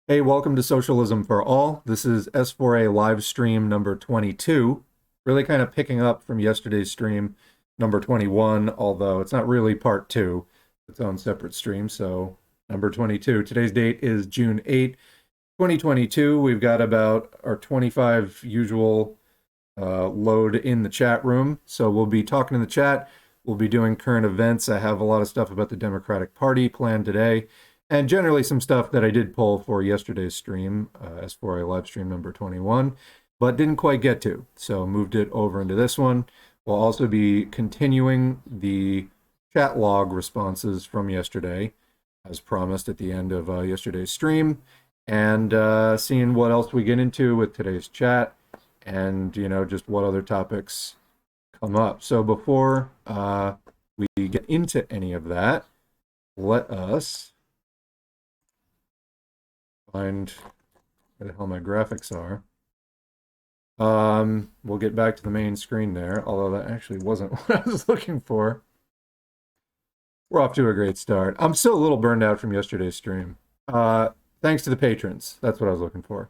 Hey, welcome to Socialism for All. This is S4A live stream number 22. Really kind of picking up from yesterday's stream, number 21, although it's not really part two, its own separate stream. So, number 22. Today's date is June 8th, 2022. We've got about our 25 usual load in the chat room. So, we'll be talking in the chat. We'll be doing current events. I have a lot of stuff about the Democratic Party planned today, and generally some stuff that I did pull for yesterday's stream, S4A live stream number 21, but didn't quite get to. So moved it over into this one. We'll also be continuing the chat log responses from yesterday, as promised at the end of yesterday's stream, and seeing what else we get into with today's chat, and just what other topics come up. So before we get into any of that, let us find where the hell my graphics are. We'll get back to the main screen there, although that actually wasn't what I was looking for. We're off to a great start. I'm still a little burned out from yesterday's stream. Thanks to the patrons. That's what I was looking for.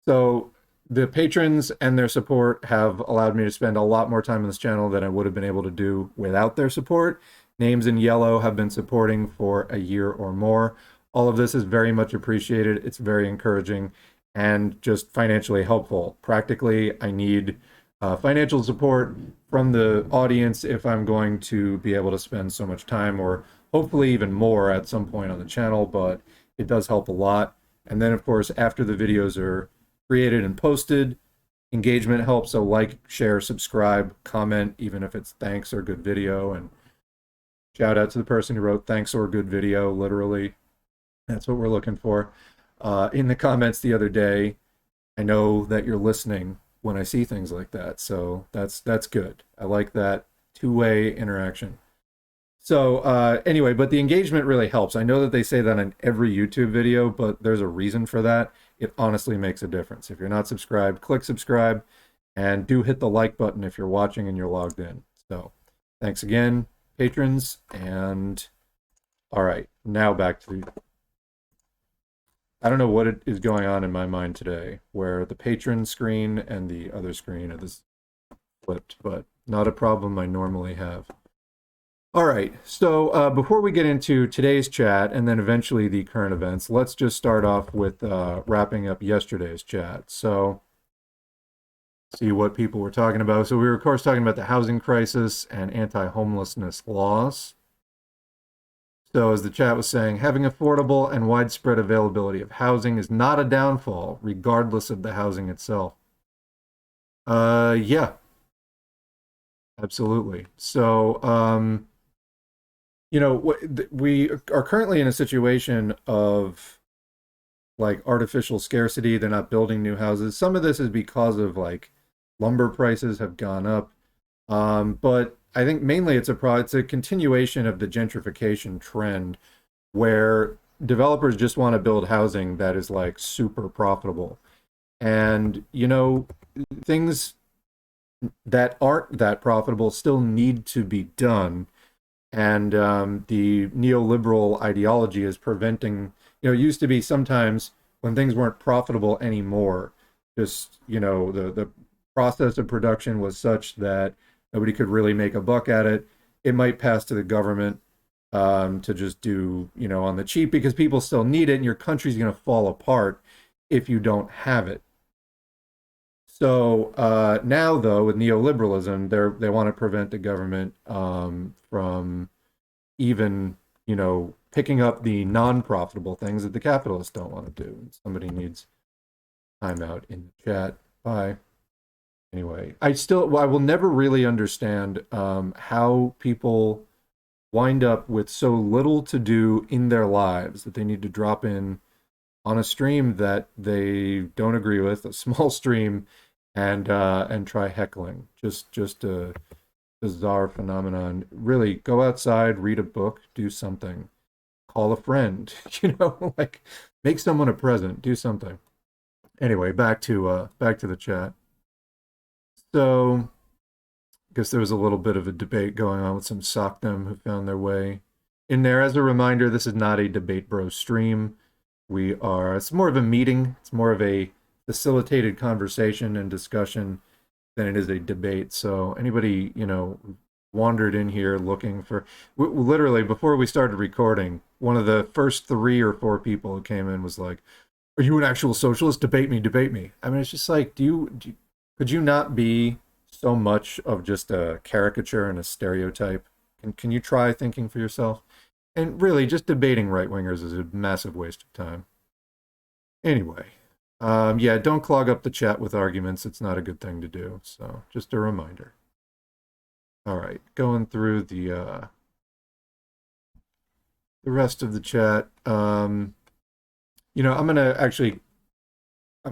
So the patrons and their support have allowed me to spend a lot more time on this channel than I would have been able to do without their support. Names in yellow have been supporting for a year or more. All of this is very much appreciated. It's very encouraging and just financially helpful. Practically, I need financial support from the audience if I'm going to be able to spend so much time, or hopefully even more at some point on the channel, but it does help a lot. And then, of course, after the videos are created and posted, engagement helps. So like, share, subscribe, comment, even if it's thanks or good video. And shout out to the person who wrote thanks or good video, literally. That's what we're looking for. In the comments the other day, I know that you're listening when I see things like that. So that's good. I like that two-way interaction. So anyway, but the engagement really helps. I know that they say that in every YouTube video, but there's a reason for that. It honestly makes a difference. If you're not subscribed, click subscribe, and do hit the like button if you're watching and you're logged in. So thanks again, patrons. And all right, now back to I don't know what it is going on in my mind today, where the patron screen and the other screen are this flipped, but not a problem I normally have. All right, so before we get into today's chat and then eventually the current events, let's just start off with wrapping up yesterday's chat. So see what people were talking about. So we were, of course, talking about the housing crisis and anti-homelessness laws. So as the chat was saying, having affordable and widespread availability of housing is not a downfall, regardless of the housing itself. Yeah, absolutely. So, we are currently in a situation of like artificial scarcity. They're not building new houses. Some of this is because of like lumber prices have gone up. But I think mainly it's a continuation of the gentrification trend where developers just want to build housing that is like super profitable. And, things that aren't that profitable still need to be done. And the neoliberal ideology is preventing, it used to be sometimes when things weren't profitable anymore, just, the process of production was such that nobody could really make a buck at it. It might pass to the government to just do, on the cheap, because people still need it, and your country's going to fall apart if you don't have it. So now, though, with neoliberalism, they want to prevent the government from even, picking up the non-profitable things that the capitalists don't want to do. Somebody needs timeout in the chat. Bye. Anyway, I will never really understand how people wind up with so little to do in their lives that they need to drop in on a stream that they don't agree with, a small stream, and try heckling. Just a bizarre phenomenon. Really, go outside, read a book, do something, call a friend, like make someone a present, do something. Anyway, back to the chat. So I guess there was a little bit of a debate going on with some sockdom who found their way in there. As a reminder, this is not a Debate Bro stream. It's more of a meeting. It's more of a facilitated conversation and discussion than it is a debate. So anybody, wandered in here looking for, literally before we started recording, one of the first 3 or 4 people who came in was like, "Are you an actual socialist? Debate me, debate me." I mean, it's just like, could you not be so much of just a caricature and a stereotype? Can you try thinking for yourself? And really, just debating right wingers is a massive waste of time. Anyway, yeah, don't clog up the chat with arguments. It's not a good thing to do. So, just a reminder. All right, going through the rest of the chat. I'm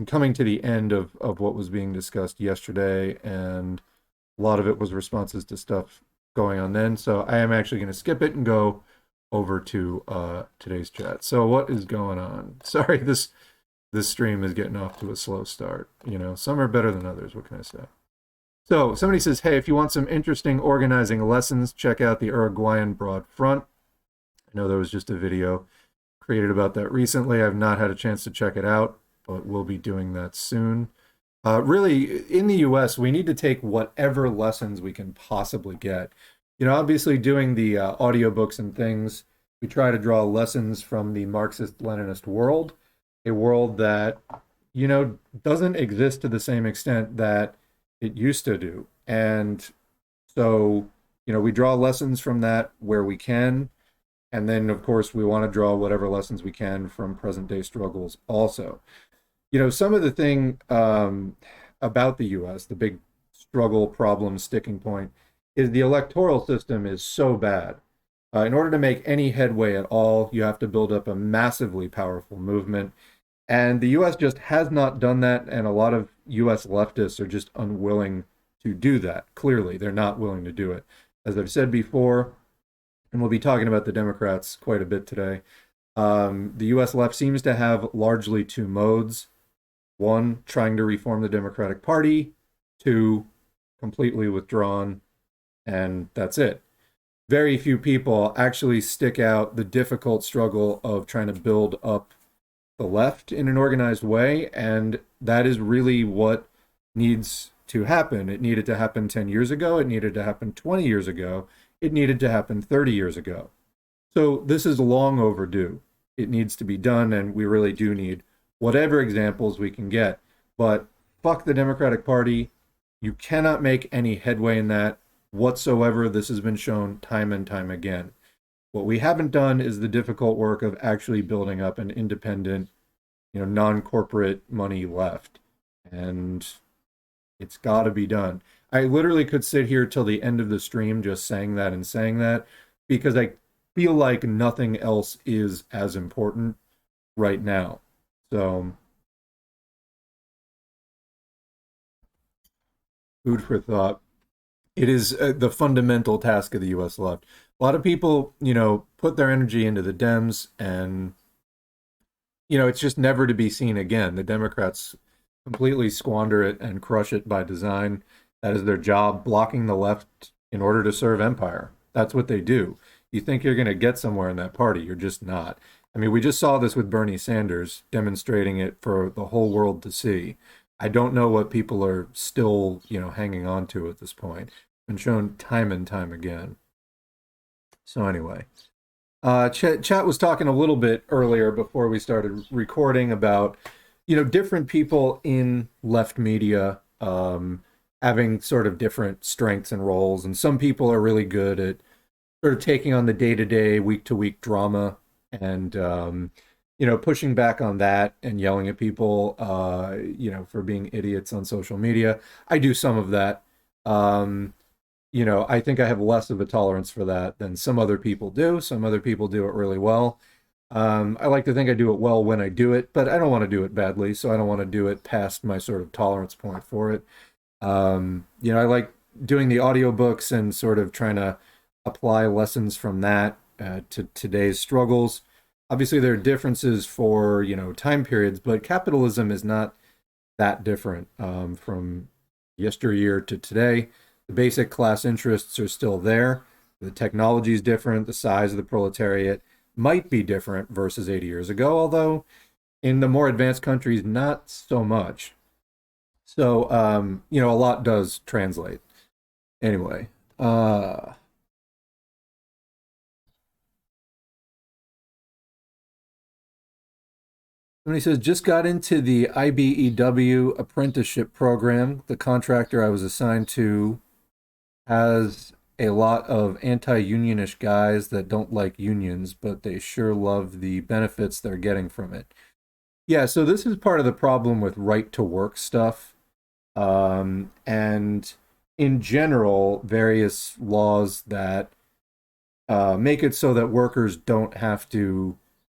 coming to the end of what was being discussed yesterday, and a lot of it was responses to stuff going on then. So I am actually going to skip it and go over to today's chat. So what is going on? Sorry, this stream is getting off to a slow start. Some are better than others. What can I say? So somebody says, hey, if you want some interesting organizing lessons, check out the Uruguayan Broad Front. I know there was just a video created about that recently. I've not had a chance to check it out, but we'll be doing that soon. Really, in the US, we need to take whatever lessons we can possibly get. Obviously doing the audiobooks and things, we try to draw lessons from the Marxist-Leninist world, a world that, doesn't exist to the same extent that it used to do. And so, we draw lessons from that where we can. And then, of course, we want to draw whatever lessons we can from present day struggles also. Some of the thing about the US, the big struggle, problem, sticking point, is the electoral system is so bad. In order to make any headway at all, you have to build up a massively powerful movement. And the US just has not done that, and a lot of US leftists are just unwilling to do that. Clearly, they're not willing to do it. As I've said before, and we'll be talking about the Democrats quite a bit today, the US left seems to have largely 2 modes. 1, trying to reform the Democratic Party. 2, completely withdrawn, and that's it. Very few people actually stick out the difficult struggle of trying to build up the left in an organized way, and that is really what needs to happen. It needed to happen 10 years ago. It needed to happen 20 years ago. It needed to happen 30 years ago. So this is long overdue. It needs to be done, and we really do need whatever examples we can get. But fuck the Democratic Party. You cannot make any headway in that whatsoever. This has been shown time and time again. What we haven't done is the difficult work of actually building up an independent, non-corporate money left. And it's got to be done. I literally could sit here till the end of the stream just saying that, because I feel like nothing else is as important right now. So, food for thought. It is the fundamental task of the U.S. left. A lot of people, put their energy into the Dems, and, it's just never to be seen again. The Democrats completely squander it and crush it by design. That is their job, blocking the left in order to serve empire. That's what they do. You think you're going to get somewhere in that party. You're just not. I mean, we just saw this with Bernie Sanders, demonstrating it for the whole world to see. I don't know what people are still, hanging on to at this point. It's been shown time and time again. So anyway, chat was talking a little bit earlier before we started recording about, different people in left media having sort of different strengths and roles. And some people are really good at sort of taking on the day-to-day, week-to-week drama and, pushing back on that and yelling at people, for being idiots on social media. I do some of that. I think I have less of a tolerance for that than some other people do. Some other people do it really well. I like to think I do it well when I do it, but I don't want to do it badly, so I don't want to do it past my sort of tolerance point for it. I like doing the audiobooks and sort of trying to apply lessons from that to today's struggles. Obviously, there are differences for, time periods, but capitalism is not that different from yesteryear to today. The basic class interests are still there. The technology is different, the size of the proletariat, might be different versus 80 years ago, although in the more advanced countries, not so much. So, a lot does translate. Anyway, when he says, just got into the IBEW apprenticeship program, the contractor I was assigned to has a lot of anti-unionish guys that don't like unions, but they sure love the benefits they're getting from it. Yeah, so this is part of the problem with right to work stuff. And in general, various laws that make it so that workers don't have to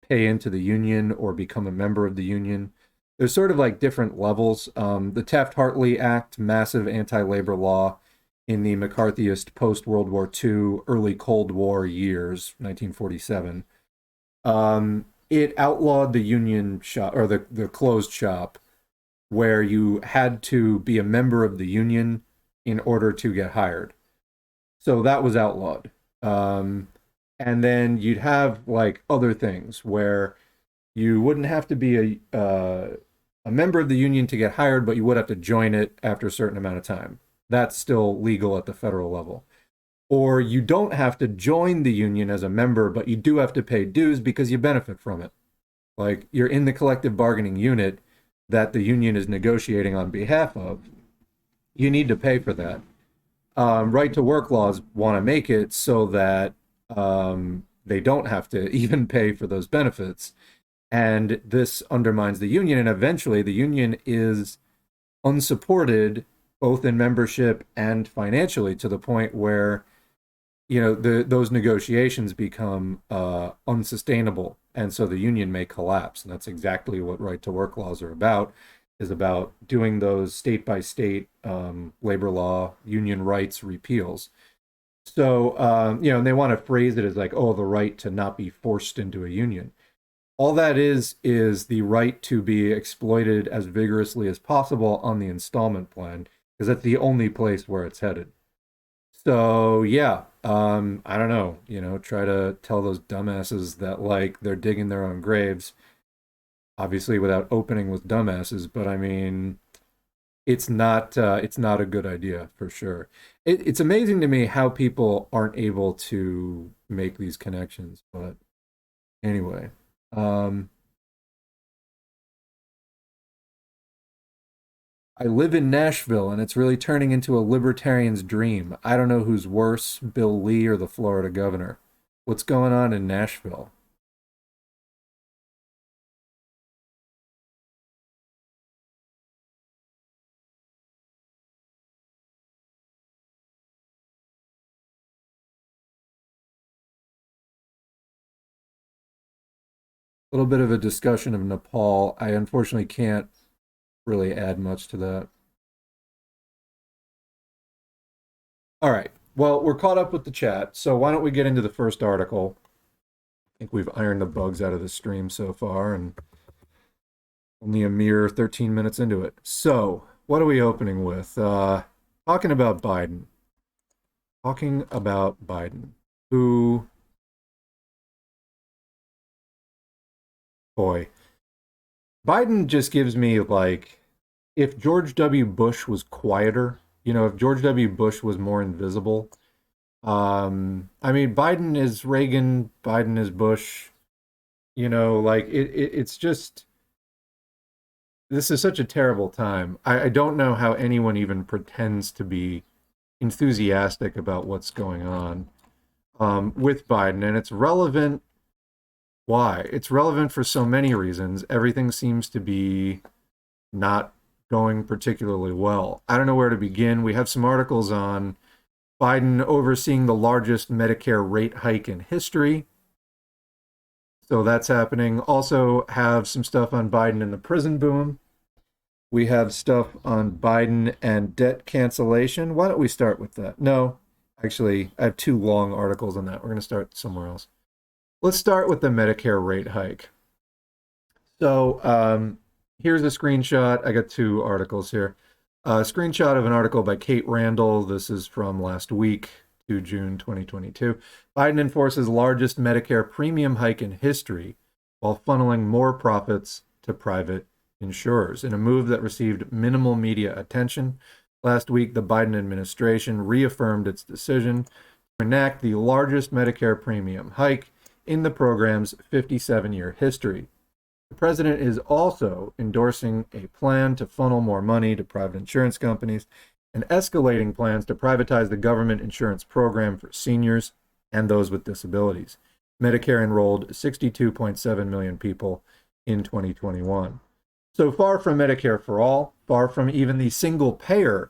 pay into the union or become a member of the union. There's sort of like different levels. The Taft-Hartley Act, massive anti-labor law in the McCarthyist post-World War II, early Cold War years, 1947. It outlawed the union shop, or the closed shop, where you had to be a member of the union in order to get hired. So that was outlawed. And then you'd have like other things where you wouldn't have to be a member of the union to get hired, but you would have to join it after a certain amount of time. That's still legal at the federal level. Or you don't have to join the union as a member, but you do have to pay dues because you benefit from it. Like you're in the collective bargaining unit that the union is negotiating on behalf of. You need to pay for that. Right to work laws want to make it so that they don't have to even pay for those benefits. And this undermines the union. And eventually the union is unsupported both in membership and financially, to the point where those negotiations become unsustainable, and so the union may collapse. And that's exactly what right to work laws are about, is about doing those state by state labor law union rights repeals. So and they want to phrase it as like, oh, the right to not be forced into a union. All that is the right to be exploited as vigorously as possible on the installment plan, because that's the only place where it's headed. So yeah, I don't know, try to tell those dumbasses that like they're digging their own graves, obviously without opening with dumbasses, but I mean, it's not a good idea for sure. It's amazing to me how people aren't able to make these connections, but anyway. I live in Nashville, and it's really turning into a libertarian's dream. I don't know who's worse, Bill Lee or the Florida governor. What's going on in Nashville? A little bit of a discussion of Nepal. I unfortunately can't really add much to that. All right. Well, we're caught up with the chat, so why don't we get into the first article? I think we've ironed the bugs out of the stream so far, and only a mere 13 minutes into it. So, what are we opening with? Talking about Biden. Talking about Biden, who, boy, Biden just gives me like, if George W. Bush was quieter, if George W. Bush was more invisible. I mean, Biden is Reagan, Biden is Bush, like it's just, this is such a terrible time. I don't know how anyone even pretends to be enthusiastic about what's going on with Biden. And it's relevant. Why? It's relevant for so many reasons. Everything seems to be not going particularly well. I don't know where to begin. We have some articles on Biden overseeing the largest Medicare rate hike in history. So that's happening. Also have some stuff on Biden and the prison boom. We have stuff on Biden and debt cancellation. Why don't we start with that? No, actually, I have two long articles on that. We're going to start somewhere else. Let's start with the Medicare rate hike. So here's a screenshot. I got two articles here. A screenshot of an article by Kate Randall. This is from last week. to June 2022. Biden enforces largest Medicare premium hike in history while funneling more profits to private insurers. In a move that received minimal media attention, last week the Biden administration reaffirmed its decision to enact the largest Medicare premium hike in the program's 57-year history. The president is also endorsing a plan to funnel more money to private insurance companies and escalating plans to privatize the government insurance program for seniors and those with disabilities. Medicare enrolled 62.7 million people in 2021. So far from Medicare for all, far from even the single payer,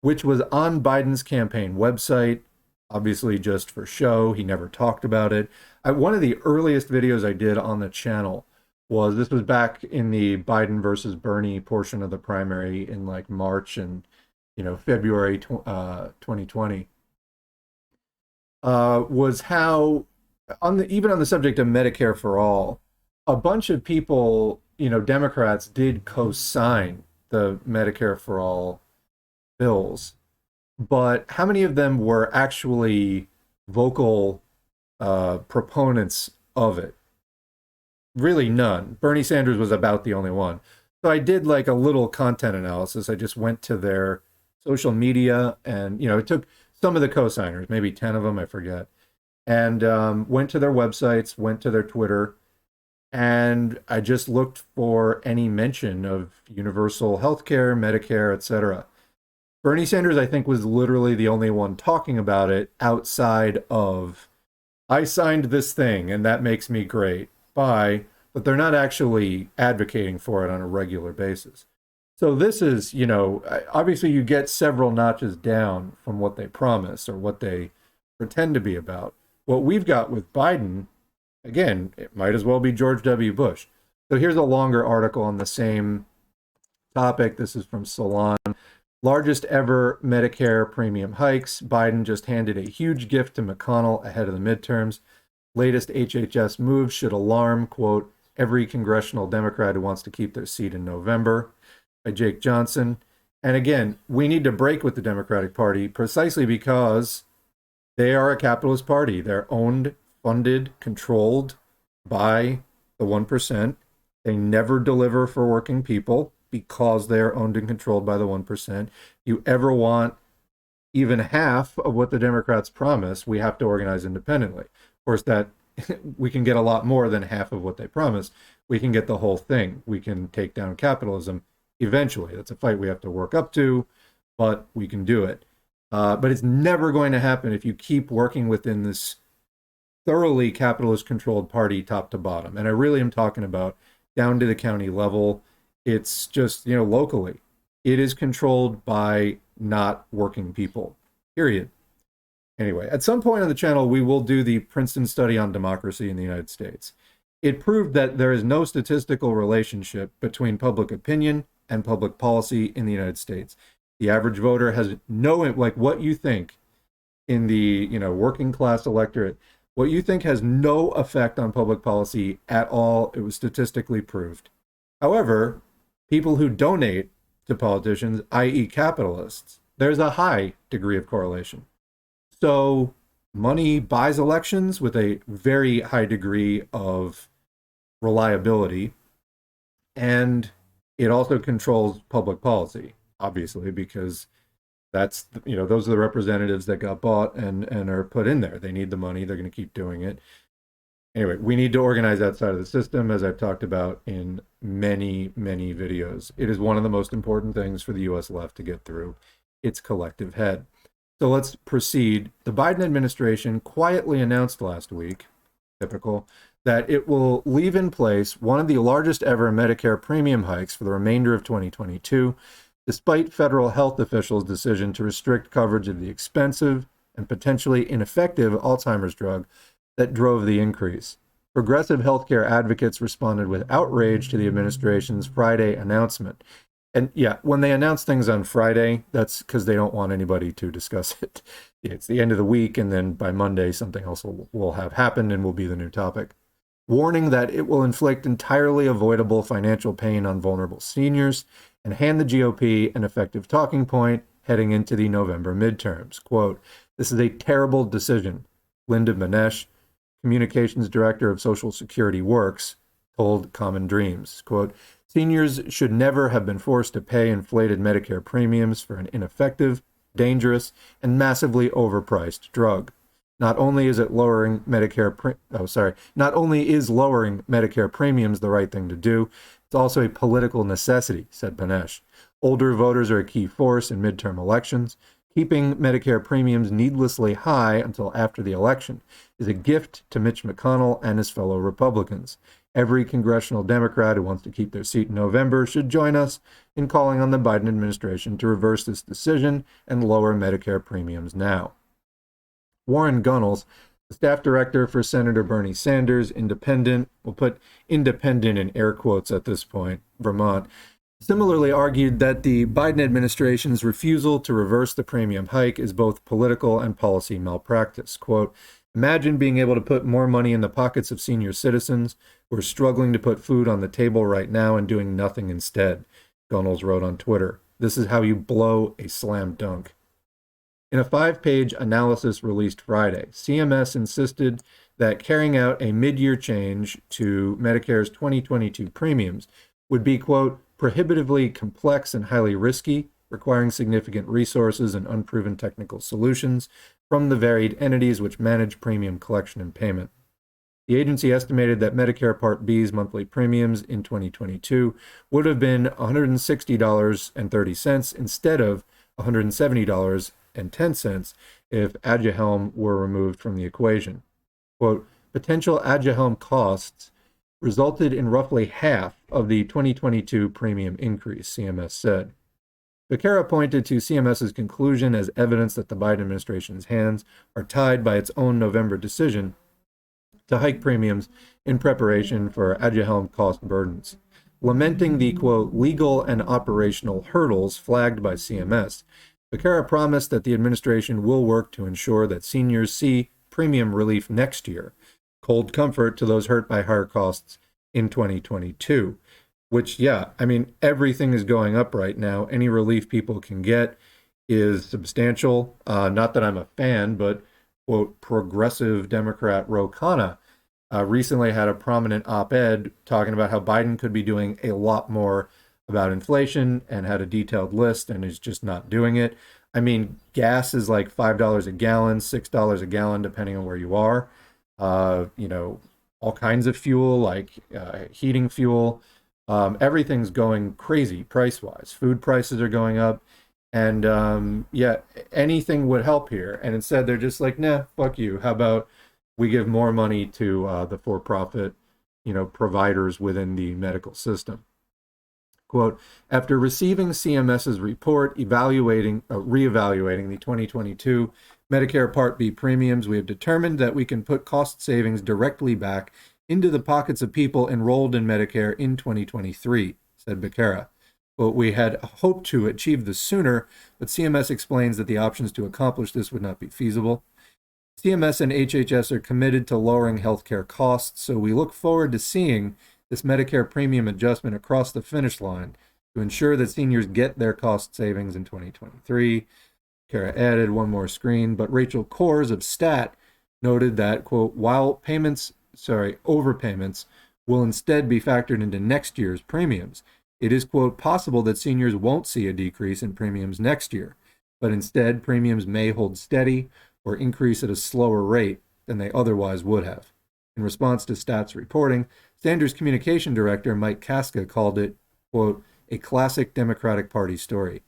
which was on Biden's campaign website, obviously just for show. He never talked about it. One of the earliest videos I did on the channel this was back in the Biden versus Bernie portion of the primary in like March and February 2020, was how even on the subject of Medicare for all, a bunch of people, Democrats did co-sign the Medicare for all bills, but how many of them were actually vocal proponents of it? Really none. Bernie Sanders was about the only one. So I did like a little content analysis. I just went to their social media and, it took some of the co-signers, maybe 10 of them, I forget, and went to their websites, went to their Twitter, and I just looked for any mention of universal health care, Medicare, etc. Bernie Sanders, I think, was literally the only one talking about it outside of, I signed this thing and that makes me great. Bye. But they're not actually advocating for it on a regular basis. So this is, obviously you get several notches down from what they promise or what they pretend to be about. What we've got with Biden, again, it might as well be George W. Bush. So here's a longer article on the same topic. This is from Salon. Largest ever Medicare premium hikes. Biden just handed a huge gift to McConnell ahead of the midterms. Latest HHS moves should alarm, quote, every congressional Democrat who wants to keep their seat in November, by Jake Johnson. And again, we need to break with the Democratic Party precisely because they are a capitalist party. They're owned, funded, controlled by the 1%. They never deliver for working people because they are owned and controlled by the 1%. You ever want even half of what the Democrats promise, we have to organize independently. Of course, that we can get a lot more than half of what they promise. We can get the whole thing. We can take down capitalism eventually. That's a fight we have to work up to, but we can do it. But it's never going to happen if you keep working within this thoroughly capitalist-controlled party top to bottom. And I really am talking about down to the county level. It's just, locally. It is controlled by not working people, period. Anyway, at some point on the channel, we will do the Princeton study on democracy in the United States. It proved that there is no statistical relationship between public opinion and public policy in the United States. The average voter has what you think in the, working class electorate, what you think has no effect on public policy at all. It was statistically proved. However, people who donate to politicians, i.e. capitalists, there's a high degree of correlation. So money buys elections with a very high degree of reliability, and it also controls public policy, obviously, because that's, those are the representatives that got bought and are put in there. They need the money. They're going to keep doing it. Anyway, we need to organize that side of the system, as I've talked about in many, many videos. It is one of the most important things for the U.S. left to get through its collective head. So let's proceed. The Biden administration quietly announced last week, typical, that it will leave in place one of the largest ever Medicare premium hikes for the remainder of 2022, despite federal health officials' decision to restrict coverage of the expensive and potentially ineffective Alzheimer's drug that drove the increase. Progressive healthcare advocates responded with outrage to the administration's Friday announcement. And yeah, when they announce things on Friday, that's because they don't want anybody to discuss it. It's the end of the week, and then by Monday, something else will have happened and will be the new topic. Warning that it will inflict entirely avoidable financial pain on vulnerable seniors and hand the GOP an effective talking point heading into the November midterms. Quote, This is a terrible decision, Linda Manesh, communications director of Social Security Works, told Common Dreams. Quote, seniors should never have been forced to pay inflated Medicare premiums for an ineffective, dangerous, and massively overpriced drug. Not only is lowering Medicare premiums the right thing to do, it's also a political necessity, said Panesh. Older voters are a key force in midterm elections. Keeping Medicare premiums needlessly high until after the election is a gift to Mitch McConnell and his fellow Republicans. Every congressional Democrat who wants to keep their seat in November should join us in calling on the Biden administration to reverse this decision and lower Medicare premiums now. Warren Gunnels, the staff director for Senator Bernie Sanders, independent, we'll put independent in air quotes at this point, Vermont, similarly argued that the Biden administration's refusal to reverse the premium hike is both political and policy malpractice. Quote, imagine being able to put more money in the pockets of senior citizens who are struggling to put food on the table right now and doing nothing instead, Gunnels wrote on Twitter. This is how you blow a slam dunk. In a 5-page analysis released Friday, CMS insisted that carrying out a mid-year change to Medicare's 2022 premiums would be, quote, prohibitively complex and highly risky, requiring significant resources and unproven technical solutions from the varied entities which manage premium collection and payment. The agency estimated that Medicare Part B's monthly premiums in 2022 would have been $160.30 instead of $170.10 if Aduhelm were removed from the equation. Quote, potential Aduhelm costs resulted in roughly half of the 2022 premium increase, CMS said. Becerra pointed to CMS's conclusion as evidence that the Biden administration's hands are tied by its own November decision to hike premiums in preparation for Aduhelm cost burdens. Lamenting the, quote, legal and operational hurdles flagged by CMS, Becerra promised that the administration will work to ensure that seniors see premium relief next year, cold comfort to those hurt by higher costs in 2022. Which, yeah, I mean, everything is going up right now. Any relief people can get is substantial. Not that I'm a fan, but, quote, progressive Democrat Ro Khanna recently had a prominent op-ed talking about how Biden could be doing a lot more about inflation and had a detailed list and is just not doing it. I mean, gas is like $5 a gallon, $6 a gallon, depending on where you are. All kinds of fuel, like heating fuel. Everything's going crazy price-wise. Food prices are going up. And anything would help here. And instead, they're just like, nah, fuck you. How about we give more money to the for-profit, providers within the medical system? Quote, after receiving CMS's report reevaluating the 2022 Medicare Part B premiums, we have determined that we can put cost savings directly back into the pockets of people enrolled in Medicare in 2023, said Becerra. Well, we had hoped to achieve this sooner, but CMS explains that the options to accomplish this would not be feasible. CMS and HHS are committed to lowering healthcare costs, so we look forward to seeing this Medicare premium adjustment across the finish line to ensure that seniors get their cost savings in 2023. Kara added one more screen, but Rachel Kors of STAT noted that, quote, while overpayments will instead be factored into next year's premiums, it is, quote, possible that seniors won't see a decrease in premiums next year, but instead premiums may hold steady or increase at a slower rate than they otherwise would have. In response to STAT's reporting, Sanders' communication director, Mike Kaska, called it, quote, a classic Democratic Party story.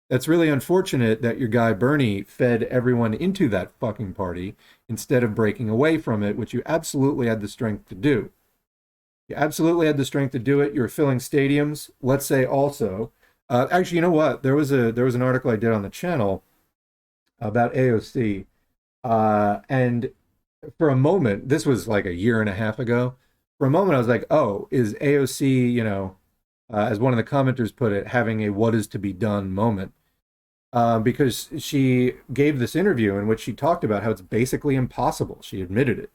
That's really unfortunate that your guy Bernie fed everyone into that fucking party instead of breaking away from it, which you absolutely had the strength to do. You absolutely had the strength to do it. You were filling stadiums. Let's say also, actually, you know what? There was an article I did on the channel about AOC, and for a moment, this was like a year and a half ago. For a moment, I was like, oh, is AOC, as one of the commenters put it, having a what is to be done moment? Because she gave this interview in which she talked about how it's basically impossible. She admitted it.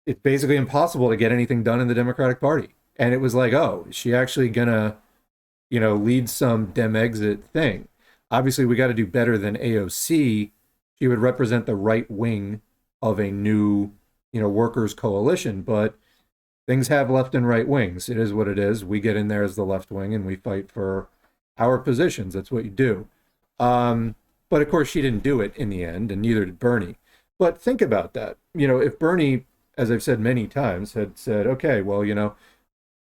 It's basically impossible to get anything done in the Democratic Party. And it was like, oh, is she actually gonna, lead some Dem exit thing? Obviously, we got to do better than AOC. She would represent the right wing of a new, workers' coalition. But things have left and right wings. It is what it is. We get in there as the left wing and we fight for our positions. That's what you do. But of course, she didn't do it in the end, and neither did Bernie. But think about that. If Bernie, as I've said many times, had said, okay, well,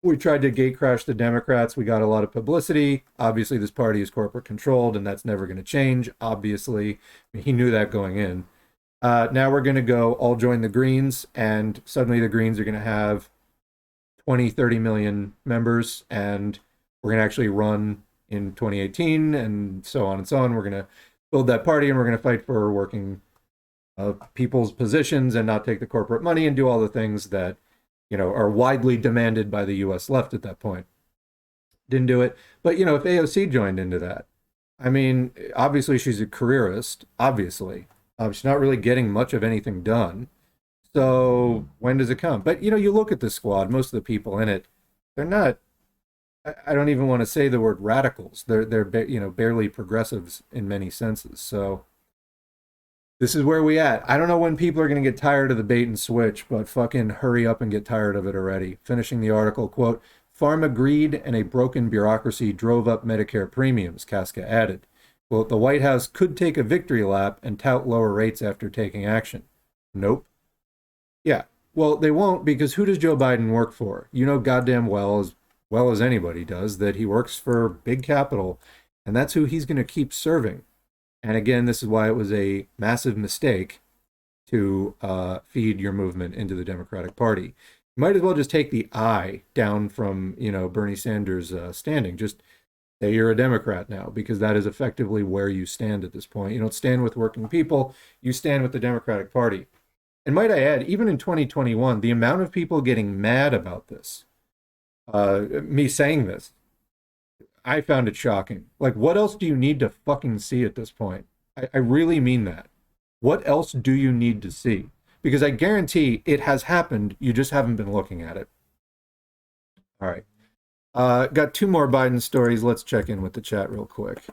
we tried to gate crash the Democrats. We got a lot of publicity. Obviously, this party is corporate controlled, and that's never going to change. Obviously, he knew that going in. Now we're going to go all join the Greens, and suddenly the Greens are going to have 20, 30 million members, and we're going to actually run in 2018, and so on and so on. We're going to build that party, and we're going to fight for working people's positions and not take the corporate money and do all the things that are widely demanded by the U.S. left at that point. Didn't do it. But, if AOC joined into that, I mean, obviously she's a careerist, obviously. She's not really getting much of anything done. So when does it come? But, you look at the squad, most of the people in it, they're not, I don't even want to say the word radicals. They're barely progressives in many senses. So this is where we at. I don't know when people are going to get tired of the bait and switch, but fucking hurry up and get tired of it already. Finishing the article, quote, "Pharma greed and a broken bureaucracy drove up Medicare premiums," Casca added. Well, the White House could take a victory lap and tout lower rates after taking action. Nope. Yeah, well, they won't, because who does Joe Biden work for? Goddamn well as anybody does, that he works for big capital, and that's who he's going to keep serving. And again, this is why it was a massive mistake to feed your movement into the Democratic Party. You might as well just take the I down from, Bernie Sanders' standing. Just say you're a Democrat now, because that is effectively where you stand at this point. You don't stand with working people, you stand with the Democratic Party. And might I add, even in 2021, the amount of people getting mad about this, me saying this, I found it shocking. Like, what else do you need to fucking see at this point? I really mean that. What else do you need to see? Because I guarantee it has happened. You just haven't been looking at it. All right. Got two more Biden stories. Let's check in with the chat real quick.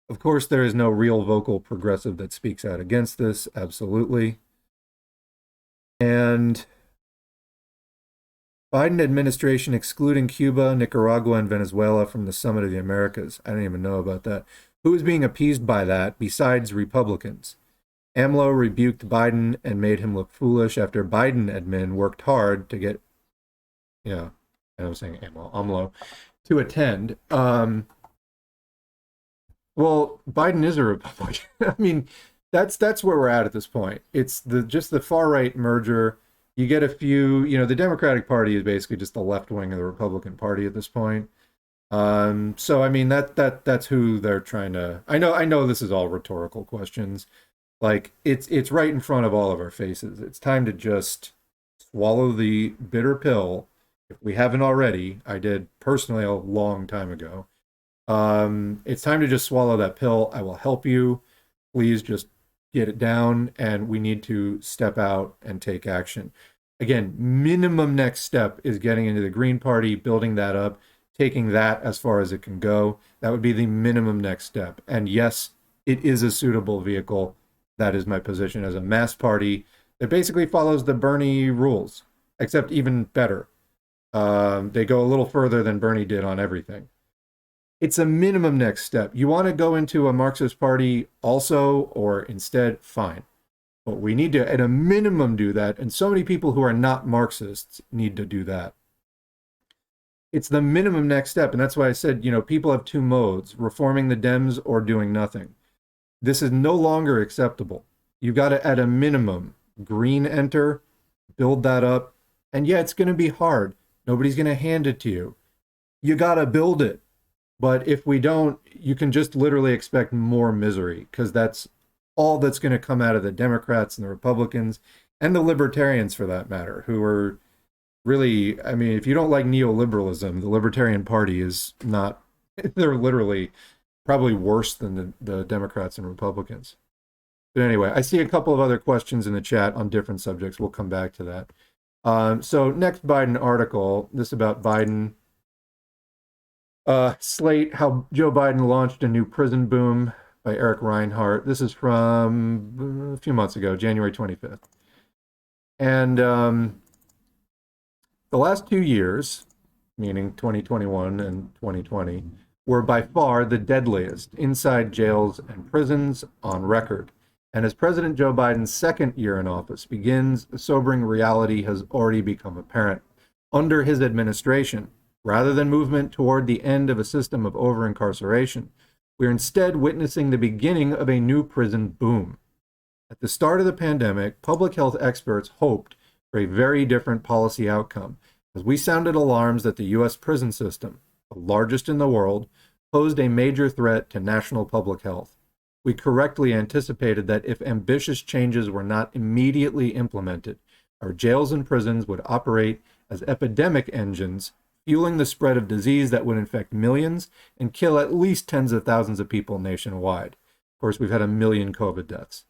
Of course, there is no real vocal progressive that speaks out against this. Absolutely. And Biden administration excluding Cuba, Nicaragua, and Venezuela from the Summit of the Americas. I don't even know about that. Who is being appeased by that besides Republicans? AMLO rebuked Biden and made him look foolish after Biden admin worked hard to get, I was saying AMLO, to attend. Well, Biden is a Republican. I mean, that's where we're at this point. It's just the far right merger. You get a few, the Democratic Party is basically just the left wing of the Republican Party at this point. So I mean that's who they're trying to. I know this is all rhetorical questions. Like it's right in front of all of our faces. It's time to just swallow the bitter pill. If we haven't already, I did personally a long time ago. It's time to just swallow that pill. I will help you. Please just get it down, and we need to step out and take action. Again, minimum next step is getting into the Green Party, building that up, taking that as far as it can go. That would be the minimum next step. And yes, it is a suitable vehicle. That is my position as a mass party that basically follows the Bernie rules, except even better. They go a little further than Bernie did on everything. It's a minimum next step. You want to go into a Marxist party also, or instead, fine. But we need to, at a minimum, do that. And so many people who are not Marxists need to do that. It's the minimum next step. And that's why I said, people have two modes, reforming the Dems or doing nothing. This is no longer acceptable. You've got to, at a minimum, green enter, build that up. And yeah, it's going to be hard. Nobody's going to hand it to you. You got to build it. But if we don't, you can just literally expect more misery, because that's all that's going to come out of the Democrats and the Republicans and the Libertarians, for that matter, who are really, I mean, if you don't like neoliberalism, the Libertarian Party is not, they're literally probably worse than the Democrats and Republicans. But anyway, I see a couple of other questions in the chat on different subjects. We'll come back to that. So next Biden article, this about Biden. Slate, how Joe Biden launched a new prison boom by Eric Reinhardt. This is from a few months ago, January 25th. And the last 2 years, meaning 2021 and 2020, were by far the deadliest inside jails and prisons on record. And as President Joe Biden's second year in office begins, a sobering reality has already become apparent. Under his administration, rather than movement toward the end of a system of over incarceration, we're instead witnessing the beginning of a new prison boom. At the start of the pandemic, public health experts hoped for a very different policy outcome, as we sounded alarms that the U.S. prison system, the largest in the world, posed a major threat to national public health. We correctly anticipated that if ambitious changes were not immediately implemented, our jails and prisons would operate as epidemic engines, fueling the spread of disease that would infect millions and kill at least tens of thousands of people nationwide. Of course, we've had 1 million COVID deaths.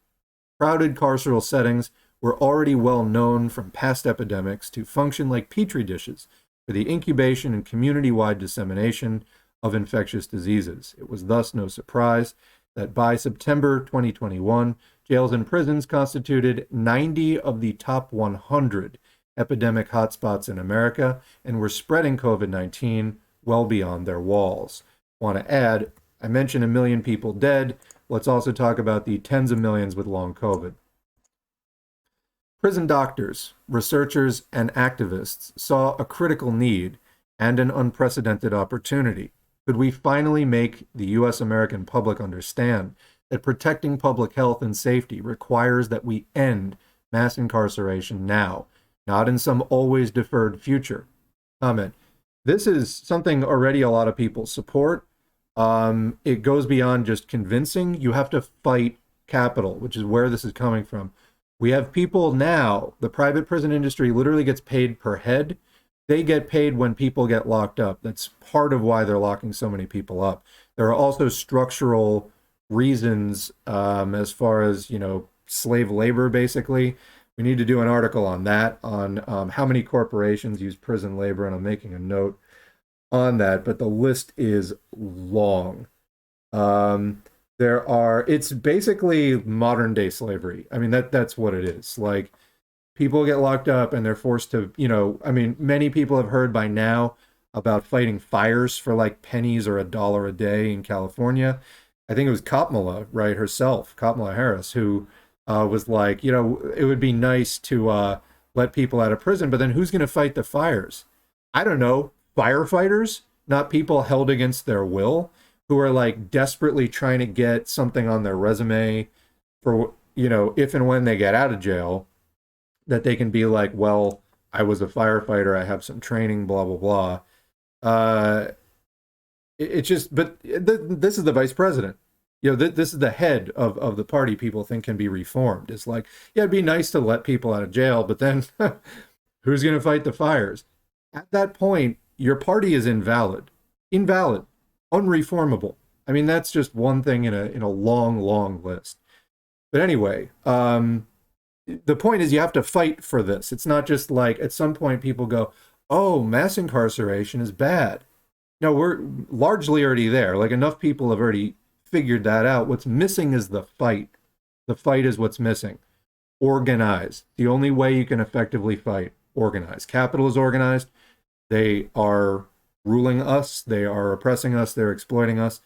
Crowded carceral settings were already well known from past epidemics to function like petri dishes for the incubation and community-wide dissemination of infectious diseases. It was thus no surprise that by September 2021, jails and prisons constituted 90 of the top 100 epidemic hotspots in America and were spreading COVID-19 well beyond their walls. Want to add, I mentioned 1 million people dead. Let's also talk about the tens of millions with long COVID. Prison doctors, researchers, and activists saw a critical need and an unprecedented opportunity. Could we finally make the U.S. American public understand that protecting public health and safety requires that we end mass incarceration now, not in some always deferred future? Comment. This is something already a lot of people support. It goes beyond just convincing. You have to fight capital, which is where this is coming from. We have people now, the private prison industry literally gets paid per head. They get paid when people get locked up. That's part of why they're locking so many people up. There are also structural reasons as far as, slave labor, basically. We need to do an article on that, on how many corporations use prison labor, and I'm making a note on that, but the list is long. It's basically modern day slavery. I mean, that's what it is. Like, people get locked up and they're forced to, many people have heard by now about fighting fires for like pennies or $1 a day in California. I think it was Kamala, right, herself, Kamala Harris, who was like, it would be nice to let people out of prison, but then who's going to fight the fires? I don't know, firefighters, not people held against their will, who are like desperately trying to get something on their resume for, if and when they get out of jail, that they can be like, well, I was a firefighter, I have some training, blah, blah, blah. It's just, but this is the vice president. This is the head of the party people think can be reformed. It's like, yeah, it'd be nice to let people out of jail, but then who's going to fight the fires? At that point, your party is invalid, unreformable. I mean, that's just one thing in a long, long list. But anyway, the point is you have to fight for this. It's not just like at some point people go, oh, mass incarceration is bad. No, we're largely already there. Like, enough people have already figured that out. What's missing is the fight. The fight is what's missing. Organize. The only way you can effectively fight, organize. Capital is organized. They are ruling us. They are oppressing us. They're exploiting us.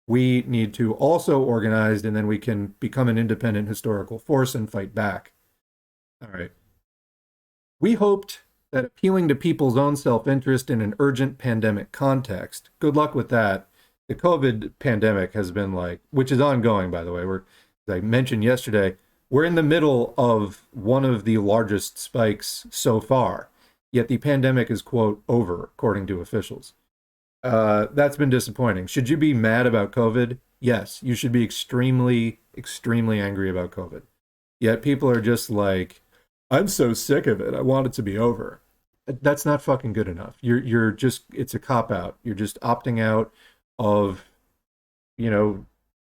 We need to also organize, and then we can become an independent historical force and fight back. All right. We hoped that appealing to people's own self-interest in an urgent pandemic context, good luck with that. The COVID pandemic has been which is ongoing, by the way. As I mentioned yesterday, we're in the middle of one of the largest spikes so far, yet the pandemic is, quote, over, according to officials. That's been disappointing. Should you be mad about COVID? Yes, you should be extremely, extremely angry about COVID. Yet people are just like, I'm so sick of it, I want it to be over. That's not fucking good enough. You're just, it's a cop-out. You're just opting out of,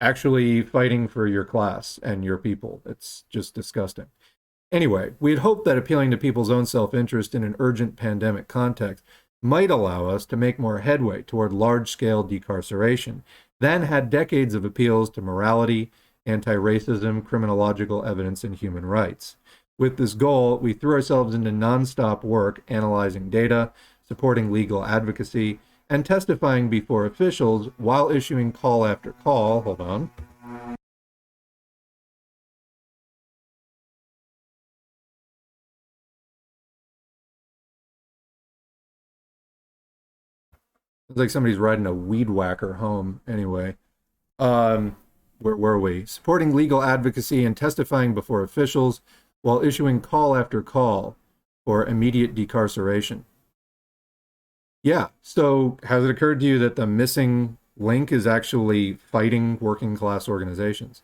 actually fighting for your class and your people. It's just disgusting. Anyway, we had hoped that appealing to people's own self-interest in an urgent pandemic context might allow us to make more headway toward large-scale decarceration than had decades of appeals to morality, anti-racism, criminological evidence, and human rights. With this goal, we threw ourselves into nonstop work analyzing data, supporting legal advocacy, and testifying before officials while issuing call after call. Hold on. It's like somebody's riding a weed whacker home. Anyway, where were we? Supporting legal advocacy and testifying before officials while issuing call after call for immediate decarceration. Yeah. So has it occurred to you that the missing link is actually fighting working class organizations?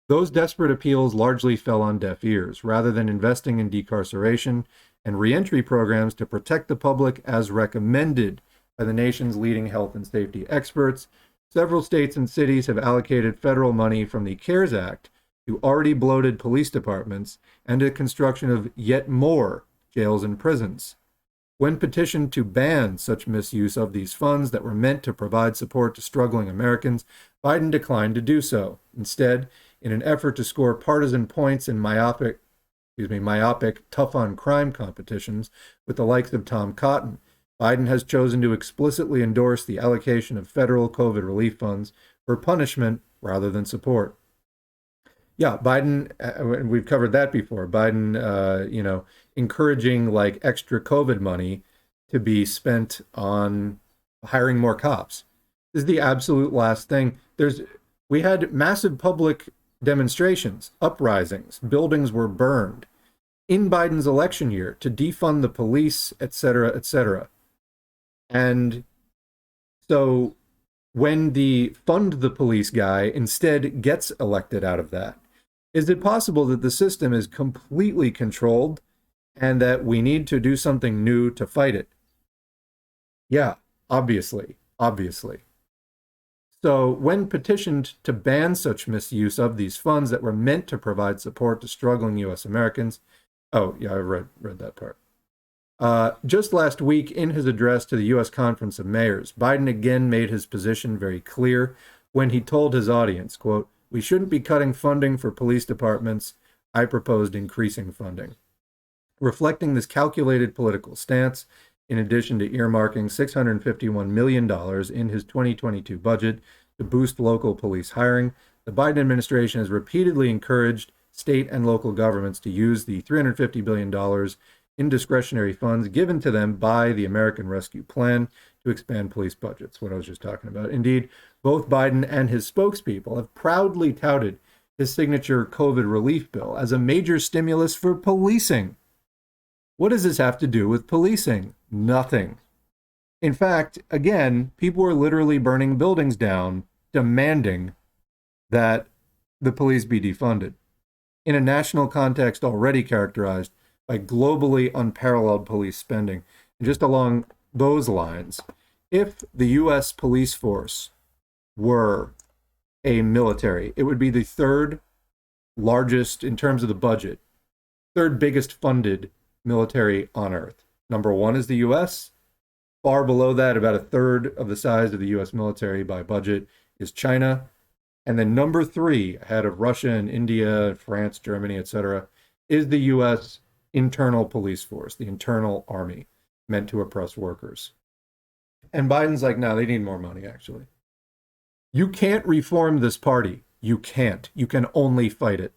Those desperate appeals largely fell on deaf ears. Rather than investing in decarceration and reentry programs to protect the public as recommended by the nation's leading health and safety experts, several states and cities have allocated federal money from the CARES Act to already bloated police departments and to construction of yet more jails and prisons. When petitioned to ban such misuse of these funds that were meant to provide support to struggling Americans, Biden declined to do so. Instead, in an effort to score partisan points in myopic tough-on-crime competitions with the likes of Tom Cotton, Biden has chosen to explicitly endorse the allocation of federal COVID relief funds for punishment rather than support. Yeah, Biden, we've covered that before. Biden, encouraging like extra COVID money to be spent on hiring more cops. This is the absolute last thing. We had massive public demonstrations, uprisings, buildings were burned in Biden's election year to defund the police, et cetera, et cetera. And so when the fund the police guy instead gets elected out of that, is it possible that the system is completely controlled and that we need to do something new to fight it? Yeah, obviously. So when petitioned to ban such misuse of these funds that were meant to provide support to struggling U.S. Americans, oh, yeah, I read that part. Just last week, in his address to the U.S. Conference of Mayors, Biden again made his position very clear when he told his audience, quote, "We shouldn't be cutting funding for police departments. I proposed increasing funding." Reflecting this calculated political stance, in addition to earmarking $651 million in his 2022 budget to boost local police hiring, the Biden administration has repeatedly encouraged state and local governments to use the $350 billion in discretionary funds given to them by the American Rescue Plan to expand police budgets, what I was just talking about. Indeed, both Biden and his spokespeople have proudly touted his signature COVID relief bill as a major stimulus for policing. What does this have to do with policing? Nothing. In fact, again, people were literally burning buildings down, demanding that the police be defunded. In a national context already characterized by globally unparalleled police spending. And just along those lines, if the U.S. police force were a military, it would be the third largest in terms of the budget, third biggest funded military on earth. Number one is the U.S. Far below that, about a third of the size of the U.S. military by budget, is China. And then number three, ahead of Russia and India, France, Germany, etc., is the U.S. internal police force, the internal army, meant to oppress workers. And Biden's like, no, they need more money, actually. You can't reform this party. You can't. You can only fight it.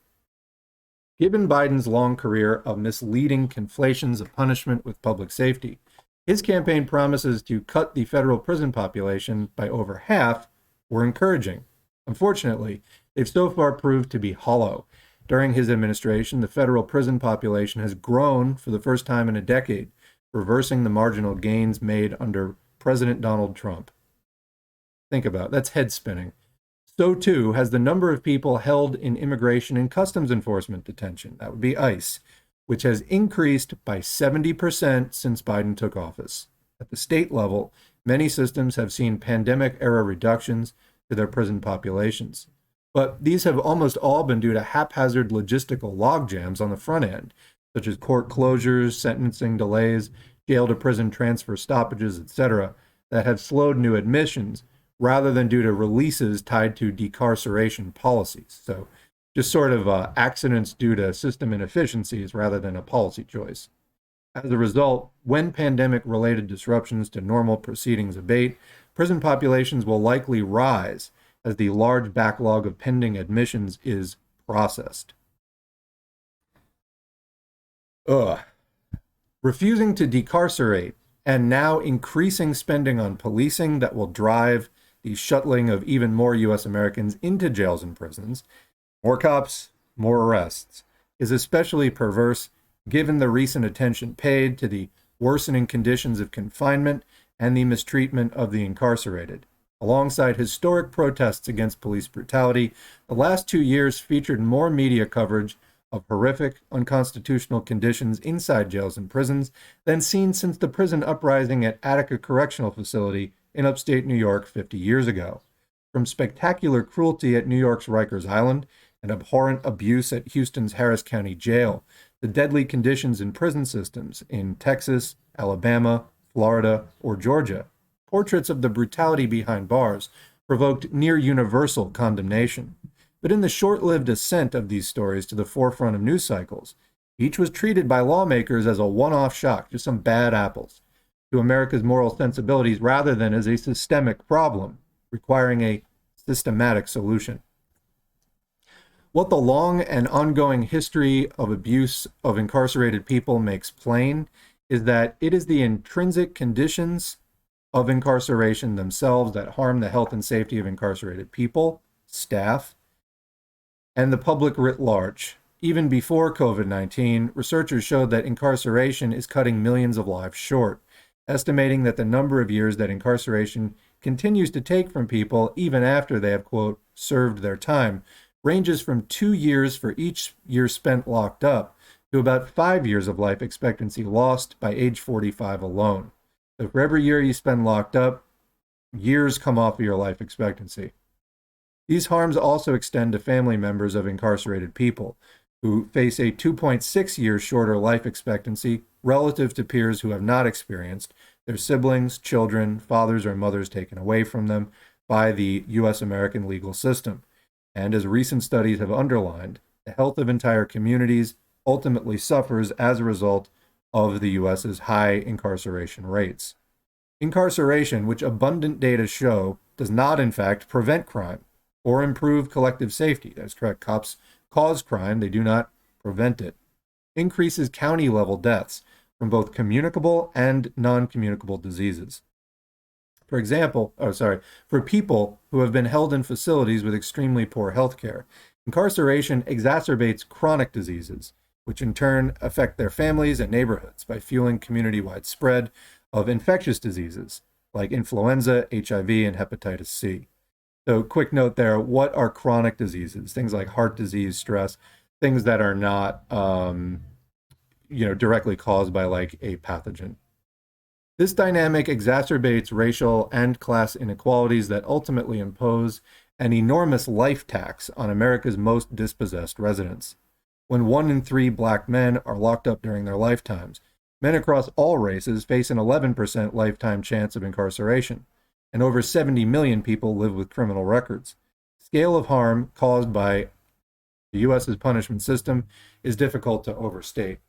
Given Biden's long career of misleading conflations of punishment with public safety, his campaign promises to cut the federal prison population by over half were encouraging. Unfortunately, they've so far proved to be hollow. During his administration, the federal prison population has grown for the first time in a decade, reversing the marginal gains made under President Donald Trump. Think about it. That's head spinning. So too has the number of people held in immigration and customs enforcement detention, that would be ICE, which has increased by 70% since Biden took office. At the state level, many systems have seen pandemic-era reductions to their prison populations. But these have almost all been due to haphazard logistical logjams on the front end, such as court closures, sentencing delays, jail to prison transfer stoppages, etc., that have slowed new admissions rather than due to releases tied to decarceration policies. So just sort of accidents due to system inefficiencies rather than a policy choice. As a result, when pandemic-related disruptions to normal proceedings abate, prison populations will likely rise as the large backlog of pending admissions is processed. Refusing to decarcerate and now increasing spending on policing that will drive the shuttling of even more U.S. Americans into jails and prisons, more cops, more arrests, is especially perverse given the recent attention paid to the worsening conditions of confinement and the mistreatment of the incarcerated. Alongside historic protests against police brutality, the last 2 years featured more media coverage of horrific, unconstitutional conditions inside jails and prisons than seen since the prison uprising at Attica Correctional Facility in upstate New York 50 years ago. From spectacular cruelty at New York's Rikers Island and abhorrent abuse at Houston's Harris County Jail, the deadly conditions in prison systems in Texas, Alabama, Florida, or Georgia, portraits of the brutality behind bars provoked near universal condemnation. But in the short-lived ascent of these stories to the forefront of news cycles, each was treated by lawmakers as a one-off shock, just some bad apples, to America's moral sensibilities rather than as a systemic problem requiring a systematic solution. What the long and ongoing history of abuse of incarcerated people makes plain is that it is the intrinsic conditions of incarceration themselves that harm the health and safety of incarcerated people, staff, and the public writ large. Even before COVID-19, researchers showed that incarceration is cutting millions of lives short, estimating that the number of years that incarceration continues to take from people even after they have, quote, served their time, ranges from 2 years for each year spent locked up to about 5 years of life expectancy lost by age 45 alone. So for every year you spend locked up, years come off of your life expectancy. These harms also extend to family members of incarcerated people, who face a 2.6 years shorter life expectancy relative to peers who have not experienced their siblings, children, fathers, or mothers taken away from them by the U.S. American legal system. And as recent studies have underlined, the health of entire communities ultimately suffers as a result of the U.S.'s high incarceration rates. Incarceration, which abundant data show, does not in fact prevent crime or improve collective safety. That's correct. Cops cause crime, they do not prevent it. Increases county-level deaths from both communicable and non-communicable diseases. For example, for people who have been held in facilities with extremely poor health care, incarceration exacerbates chronic diseases, which in turn affect their families and neighborhoods by fueling community-wide spread of infectious diseases like influenza, HIV, and hepatitis C. So quick note there, what are chronic diseases? Things like heart disease, stress, things that are not directly caused by like a pathogen. This dynamic exacerbates racial and class inequalities that ultimately impose an enormous life tax on America's most dispossessed residents. When 1 in 3 Black men are locked up during their lifetimes, men across all races face an 11% lifetime chance of incarceration, and over 70 million people live with criminal records. Scale of harm caused by the U.S.'s punishment system is difficult to overstate.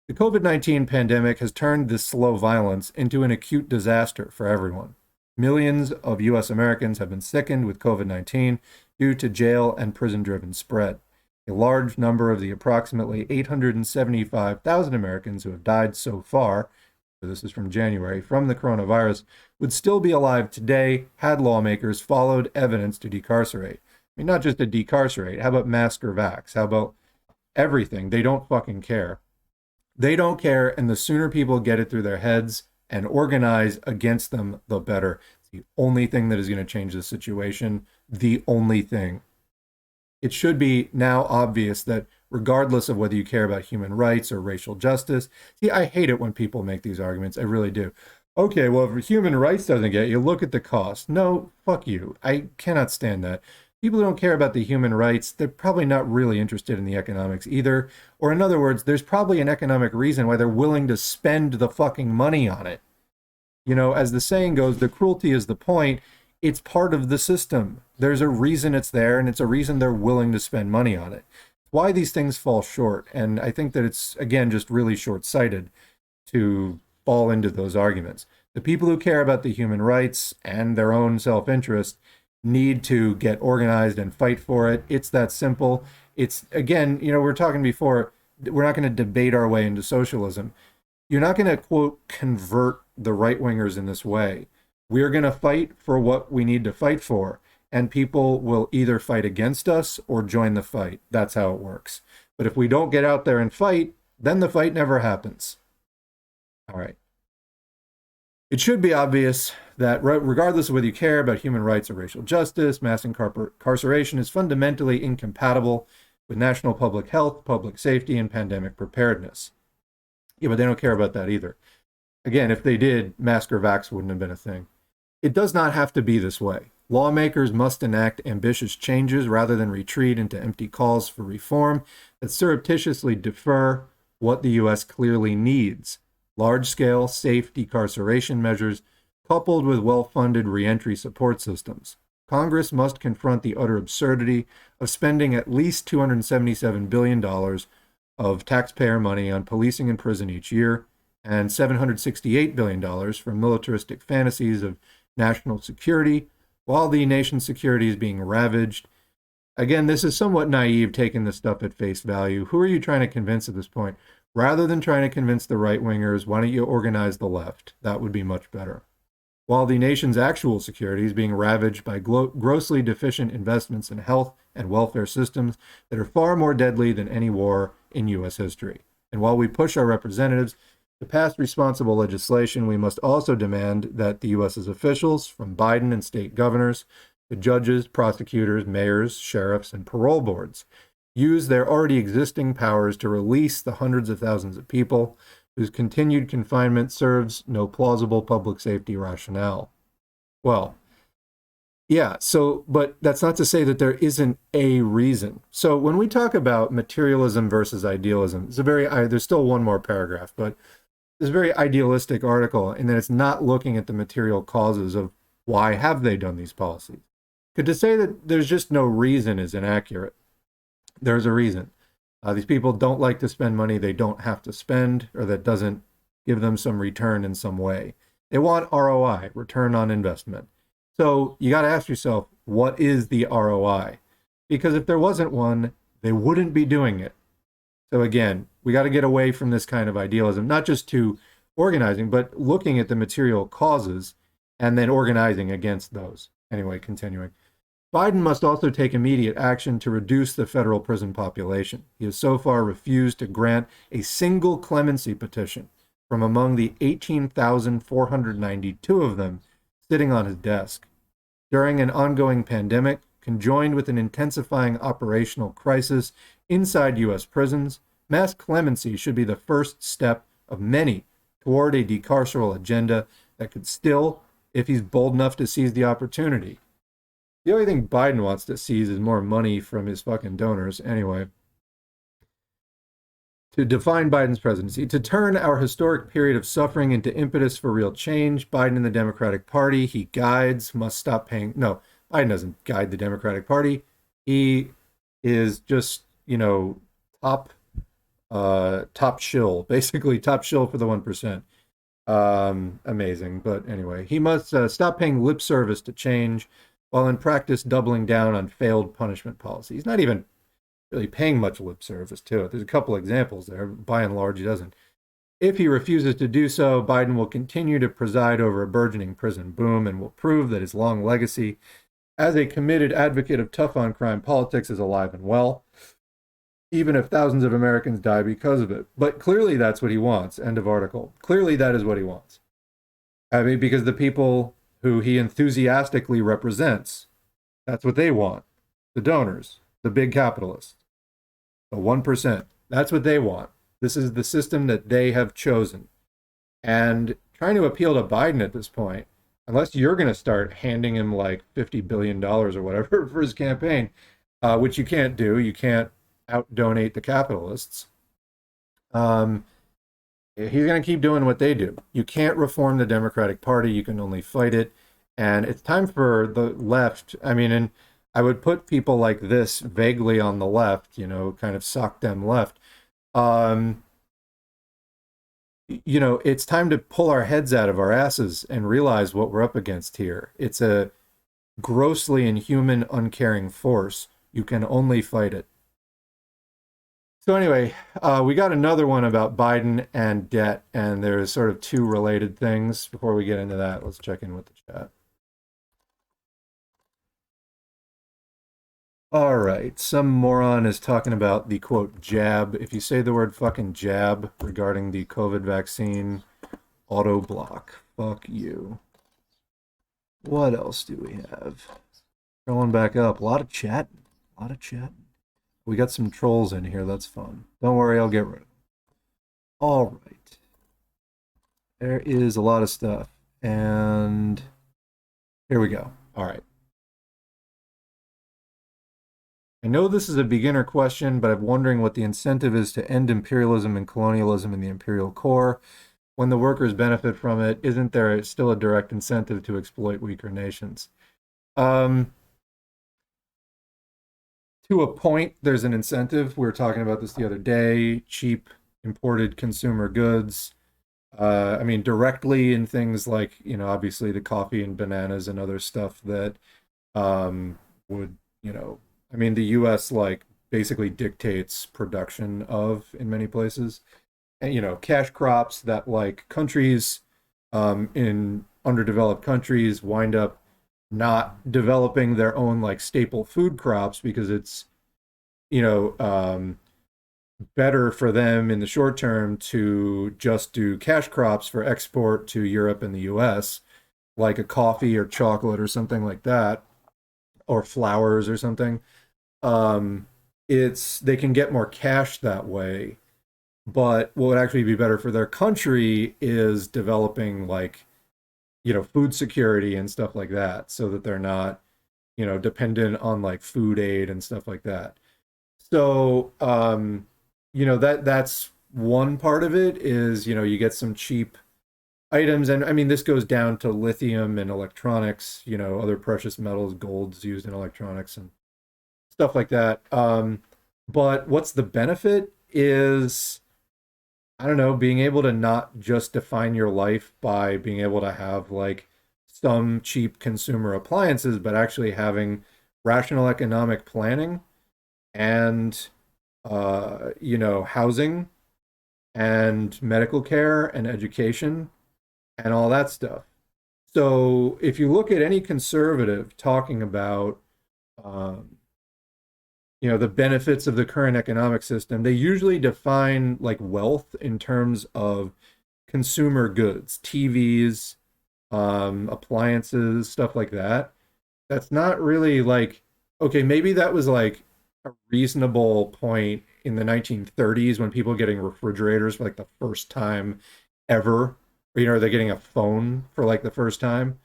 The COVID-19 pandemic has turned this slow violence into an acute disaster for everyone. Millions of U.S. Americans have been sickened with COVID-19 due to jail and prison-driven spread. A large number of the approximately 875,000 Americans who have died so far, so this is from January, from the coronavirus, would still be alive today had lawmakers followed evidence to decarcerate. I mean, not just to decarcerate. How about mask or vax? How about everything? They don't fucking care. They don't care, and the sooner people get it through their heads and organize against them, the better. It's the only thing that is going to change the situation. The only thing. It should be now obvious that regardless of whether you care about human rights or racial justice, see, I hate it when people make these arguments. I really do. Okay, well, if human rights doesn't get you, look at the cost. No, fuck you. I cannot stand that. People who don't care about the human rights, they're probably not really interested in the economics either. Or in other words, there's probably an economic reason why they're willing to spend the fucking money on it. You know, as the saying goes, the cruelty is the point. It's part of the system. There's a reason it's there, and it's a reason they're willing to spend money on it. Why these things fall short. And I think that it's, again, just really short-sighted to fall into those arguments. The people who care about the human rights and their own self-interest need to get organized and fight for it. It's that simple. It's, again, you know, we were talking before, we're not going to debate our way into socialism. You're not going to, quote, convert the right-wingers in this way. We're going to fight for what we need to fight for, and people will either fight against us or join the fight. That's how it works. But if we don't get out there and fight, then the fight never happens. All right. It should be obvious that regardless of whether you care about human rights or racial justice, mass incarceration is fundamentally incompatible with national public health, public safety, and pandemic preparedness. Yeah, but they don't care about that either. Again, if they did, mask or vax wouldn't have been a thing. It does not have to be this way. Lawmakers must enact ambitious changes rather than retreat into empty calls for reform that surreptitiously defer what the U.S. clearly needs: large-scale, safe decarceration measures coupled with well-funded reentry support systems. Congress must confront the utter absurdity of spending at least $277 billion of taxpayer money on policing and prison each year, and $768 billion for militaristic fantasies of national security, while the nation's security is being ravaged. Again, this is somewhat naive, taking this stuff at face value. Who are you trying to convince at this point? Rather than trying to convince the right-wingers, why don't you organize the left? That would be much better. While the nation's actual security is being ravaged by grossly deficient investments in health and welfare systems that are far more deadly than any war in U.S. history. And while we push our representatives to pass responsible legislation, we must also demand that the U.S.'s officials, from Biden and state governors to judges, prosecutors, mayors, sheriffs, and parole boards, use their already existing powers to release the hundreds of thousands of people whose continued confinement serves no plausible public safety rationale. Well, yeah, but that's not to say that there isn't a reason. So when we talk about materialism versus idealism, there's still one more paragraph, but it's a very idealistic article, and then it's not looking at the material causes of why have they done these policies. Because to say that there's just no reason is inaccurate. There's a reason. These people don't like to spend money they don't have to spend, or that doesn't give them some return in some way. They want ROI, return on investment. So you got to ask yourself, what is the ROI? Because if there wasn't one, they wouldn't be doing it. So again, we got to get away from this kind of idealism, not just to organizing, but looking at the material causes and then organizing against those. Anyway, continuing. Biden must also take immediate action to reduce the federal prison population. He has so far refused to grant a single clemency petition from among the 18,492 of them sitting on his desk. During an ongoing pandemic, conjoined with an intensifying operational crisis inside U.S. prisons, mass clemency should be the first step of many toward a decarceral agenda that could still, if he's bold enough to seize the opportunity. The only thing Biden wants to seize is more money from his fucking donors. Anyway, to define Biden's presidency, to turn our historic period of suffering into impetus for real change, Biden and the Democratic Party he guides must stop paying. No, Biden doesn't guide the Democratic Party. He is just, top shill, basically top shill for the 1%. Amazing. But anyway, he must stop paying lip service to change, while in practice doubling down on failed punishment policy. He's not even really paying much lip service to it. There's a couple examples there. By and large, he doesn't. If he refuses to do so, Biden will continue to preside over a burgeoning prison boom and will prove that his long legacy as a committed advocate of tough-on-crime politics is alive and well, even if thousands of Americans die because of it. But clearly that's what he wants. End of article. Clearly that is what he wants. I mean, because the people who he enthusiastically represents, that's what they want. The donors, the big capitalists, the 1%. That's what they want. This is the system that they have chosen. And trying to appeal to Biden at this point, unless you're going to start handing him like $50 billion or whatever for his campaign, which you can't do. You can't out donate the capitalists. Um, he's going to keep doing what they do. You can't reform the Democratic Party. You can only fight it. And it's time for the left. I mean, and I would put people like this vaguely on the left, kind of sock them left. Um, it's time to pull our heads out of our asses and realize what we're up against here. It's a grossly inhuman, uncaring force. You can only fight it. So anyway, we got another one about Biden and debt, and there's sort of two related things. Before we get into that, let's check in with the chat. All right, some moron is talking about the quote jab. If you say the word fucking jab regarding the COVID vaccine, auto block. Fuck you. What else do we have? Scrolling back up, a lot of chatting. We got some trolls in here, that's fun. Don't worry, I'll get rid of them. All right. There is a lot of stuff. And here we go. All right. I know this is a beginner question, but I'm wondering what the incentive is to end imperialism and colonialism in the imperial core. When the workers benefit from it, isn't there still a direct incentive to exploit weaker nations? To a point, there's an incentive. We were talking about this the other day. Cheap imported consumer goods. I mean, directly in things like, obviously the coffee and bananas and other stuff that would, I mean, the U.S. like basically dictates production of in many places. And, cash crops that like countries in underdeveloped countries wind up not developing their own like staple food crops because it's better for them in the short term to just do cash crops for export to Europe and the US, like a coffee or chocolate or something like that, or flowers or something. It's they can get more cash that way, but what would actually be better for their country is developing like food security and stuff like that so that they're not dependent on like food aid and stuff like that. So that's one part of it is you get some cheap items, and I mean this goes down to lithium and electronics, other precious metals, gold's used in electronics and stuff like that. But what's the benefit is, I don't know, being able to not just define your life by being able to have like some cheap consumer appliances, but actually having rational economic planning and housing and medical care and education and all that stuff. So if you look at any conservative talking about the benefits of the current economic system, they usually define like wealth in terms of consumer goods, TVs, appliances, stuff like that. That's not really like, okay, maybe that was like a reasonable point in the 1930s when people were getting refrigerators for like the first time ever. Or they're getting a phone for like the first time.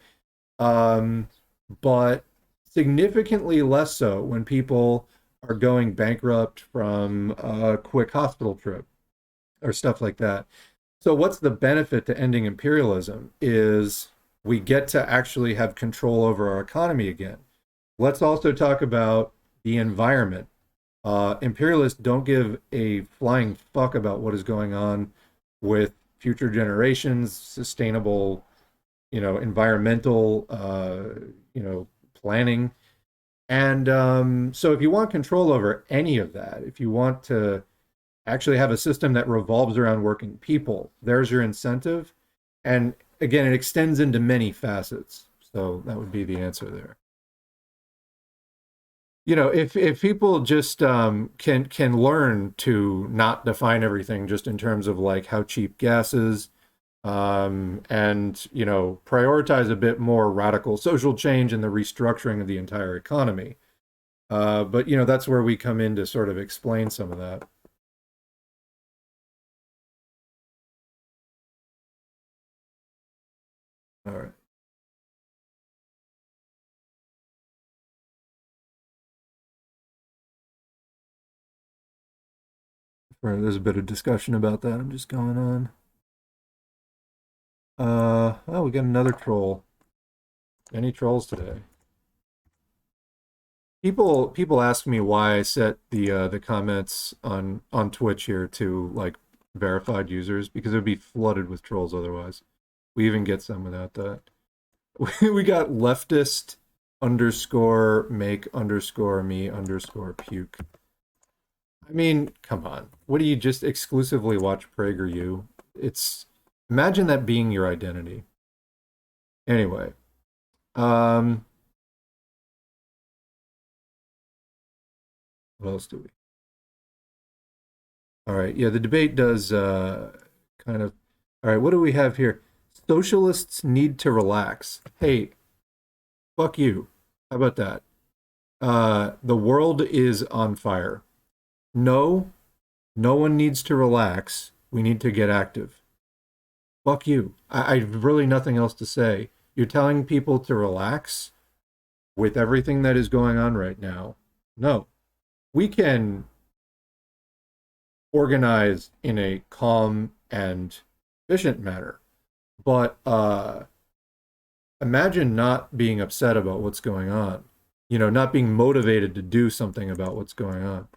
But significantly less so when people are going bankrupt from a quick hospital trip or stuff like that. So what's the benefit to ending imperialism is we get to actually have control over our economy again. Let's also talk about the environment. Imperialists don't give a flying fuck about what is going on with future generations, sustainable, environmental, planning. And so if you want control over any of that, if you want to actually have a system that revolves around working people, there's your incentive. And again, it extends into many facets. So that would be the answer there. If people just can learn to not define everything just in terms of like how cheap gas is, and prioritize a bit more radical social change and the restructuring of the entire economy. But that's where we come in to sort of explain some of that. All right. There's a bit of discussion about that. I'm just going on. Oh, we got another troll. Any trolls today? People ask me why I set the comments on Twitch here to like verified users, because it would be flooded with trolls otherwise. We even get some without that. We got leftist underscore make underscore me underscore puke. I mean, come on. What do you just exclusively watch PragerU? Imagine that being your identity. Anyway, what else do we? All right, yeah, the debate does kind of. All right, what do we have here? Socialists need to relax. Hey, fuck you. How about that? The world is on fire. No, no one needs to relax. We need to get active. Fuck you. I've really nothing else to say. You're telling people to relax with everything that is going on right now. No, we can organize in a calm and efficient manner. But imagine not being upset about what's going on, not being motivated to do something about what's going on.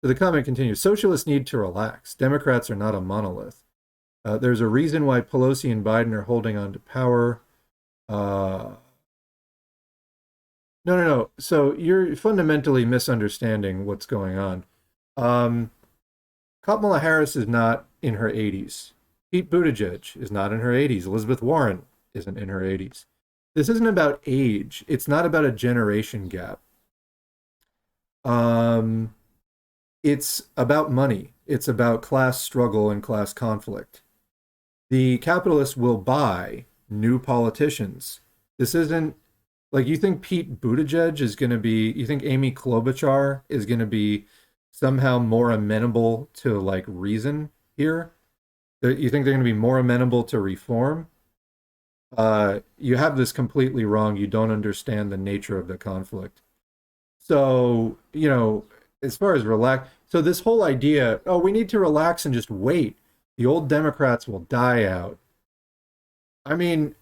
So the comment continues, socialists need to relax. Democrats are not a monolith. There's a reason why Pelosi and Biden are holding on to power. No. So you're fundamentally misunderstanding what's going on. Kamala Harris is not in her 80s. Pete Buttigieg is not in her 80s. Elizabeth Warren isn't in her 80s. This isn't about age. It's not about a generation gap. It's about money. It's about class struggle and class conflict. The capitalists will buy new politicians. This isn't like you think Pete Buttigieg is going to be, you think Amy Klobuchar is going to be somehow more amenable to like reason here? You think they're going to be more amenable to reform? You have this completely wrong. You don't understand the nature of the conflict. So, as far as relax, so this whole idea, oh, we need to relax and just wait. The old Democrats will die out. I mean,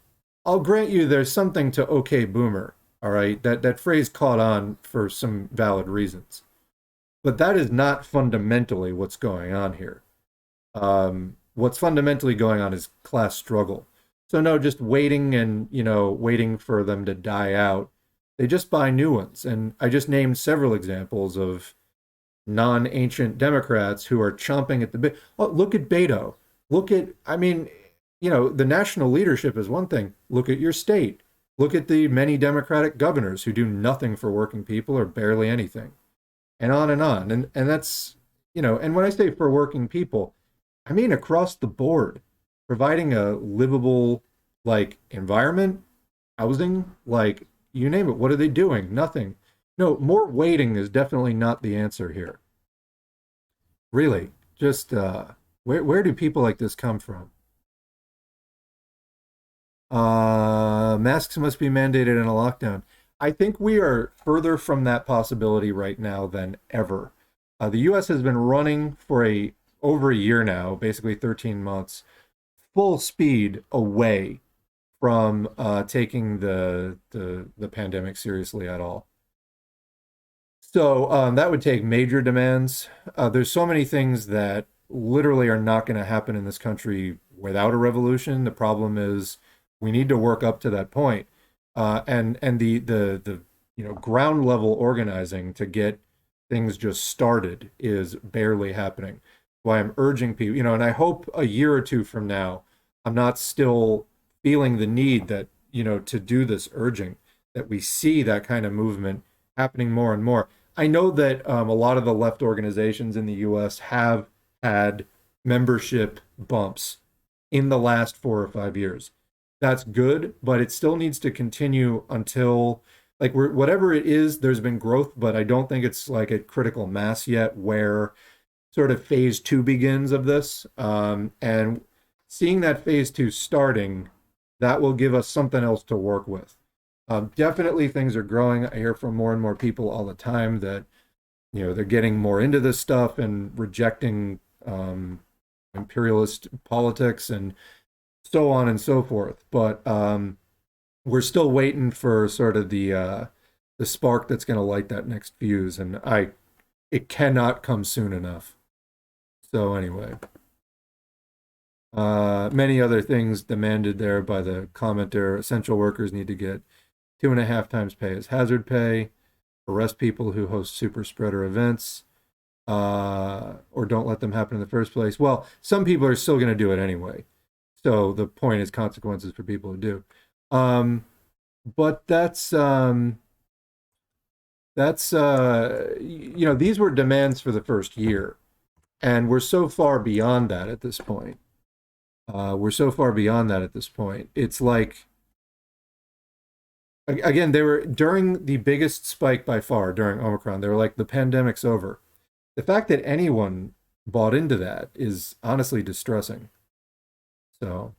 I'll grant you there's something to okay boomer, all right? That phrase caught on for some valid reasons. But that is not fundamentally what's going on here. What's fundamentally going on is class struggle. So no, just waiting and, waiting for them to die out. They just buy new ones. And I just named several examples of non-ancient Democrats who are chomping at the bit. Oh, look at Beto. The national leadership is one thing. Look at your state. Look at the many Democratic governors who do nothing for working people or barely anything. And on and on. And that's, and when I say for working people, I mean across the board, providing a livable, environment, housing, you name it. What are they doing? Nothing. No, more waiting is definitely not the answer here. Really, just where do people like this come from? Masks must be mandated in a lockdown. I think we are further from that possibility right now than ever. The U.S. has been running for over a year now, basically 13 months, full speed away from taking the pandemic seriously at all. So that would take major demands. There's so many things that literally are not going to happen in this country without a revolution. The problem is we need to work up to that point. And the ground level organizing to get things just started is barely happening. Why I'm urging people, and I hope a year or two from now, I'm not still feeling the need that, to do this urging, that we see that kind of movement happening more and more. I know that a lot of the left organizations in the US have had membership bumps in the last 4 or 5 years. That's good, but it still needs to continue until, whatever it is, there's been growth, but I don't think it's like a critical mass yet where sort of phase 2 begins of this. And seeing that phase 2 starting, that will give us something else to work with. Definitely things are growing. I hear from more and more people all the time that, they're getting more into this stuff and rejecting imperialist politics and so on and so forth. But we're still waiting for sort of the spark that's going to light that next fuse, and it cannot come soon enough. So anyway, many other things demanded there by the commenter. Essential workers need to get 2.5 times pay as hazard pay. Arrest people who host super spreader events, or don't let them happen in the first place. Well, some people are still going to do it anyway. So the point is consequences for people who do. But that's these were demands for the first year, and we're so far beyond that at this point. It's like, again, they were during the biggest spike by far during Omicron. They were like, the pandemic's over. The fact that anyone bought into that is honestly distressing. So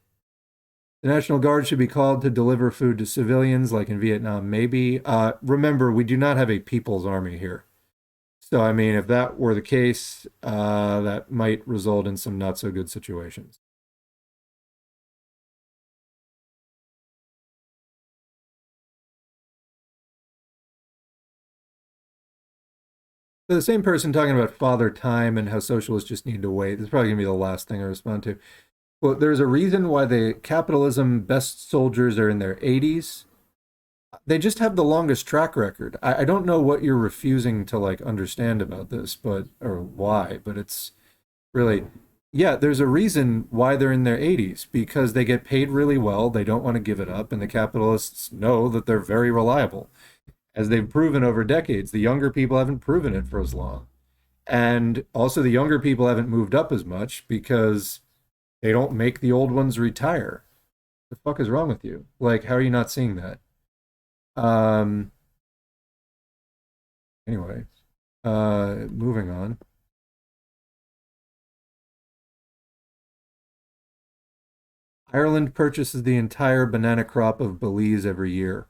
the National Guard should be called to deliver food to civilians, like in Vietnam, maybe. Remember, we do not have a people's army here. So, I mean, if that were the case, that might result in some not so good situations. So the same person talking about father time and how socialists just need to wait. This is probably going to be the last thing I respond to. Well, there's a reason why the capitalism best soldiers are in their 80s. They just have the longest track record. I don't know what you're refusing to like understand about this, or why, but it's really, yeah, there's a reason why they're in their 80s, because they get paid really well. They don't want to give it up, and the capitalists know that they're very reliable, as they've proven over decades. The younger people haven't proven it for as long. And also the younger people haven't moved up as much because they don't make the old ones retire. The fuck is wrong with you? Like, how are you not seeing that? Um, anyway, moving on. Ireland purchases the entire banana crop of Belize every year.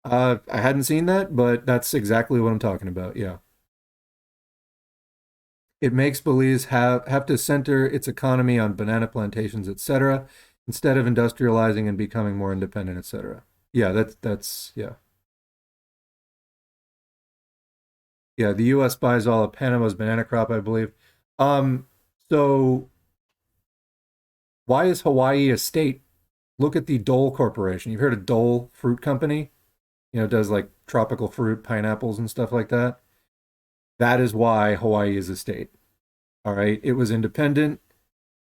I hadn't seen that, but that's exactly what I'm talking about. Yeah. It makes Belize have to center its economy on banana plantations, etc., instead of industrializing and becoming more independent, etc. Yeah, that's yeah. Yeah, the US buys all of Panama's banana crop, I believe. Um, so why is Hawaii a state? Look at the Dole Corporation. You've heard of Dole Fruit Company? Does like tropical fruit, pineapples and stuff like that. That is why Hawaii is a state. All right. It was independent,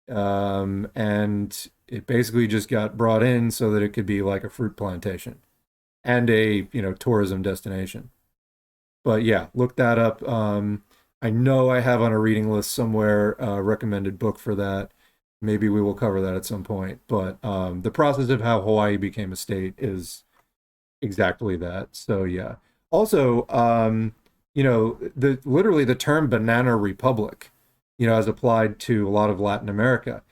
and it basically just got brought in so that it could be like a fruit plantation and a, tourism destination. But yeah, look that up. I know I have on a reading list somewhere a recommended book for that. Maybe we will cover that at some point. But the process of how Hawaii became a state is exactly that. So yeah. Also, literally the term banana republic, as applied to a lot of Latin America.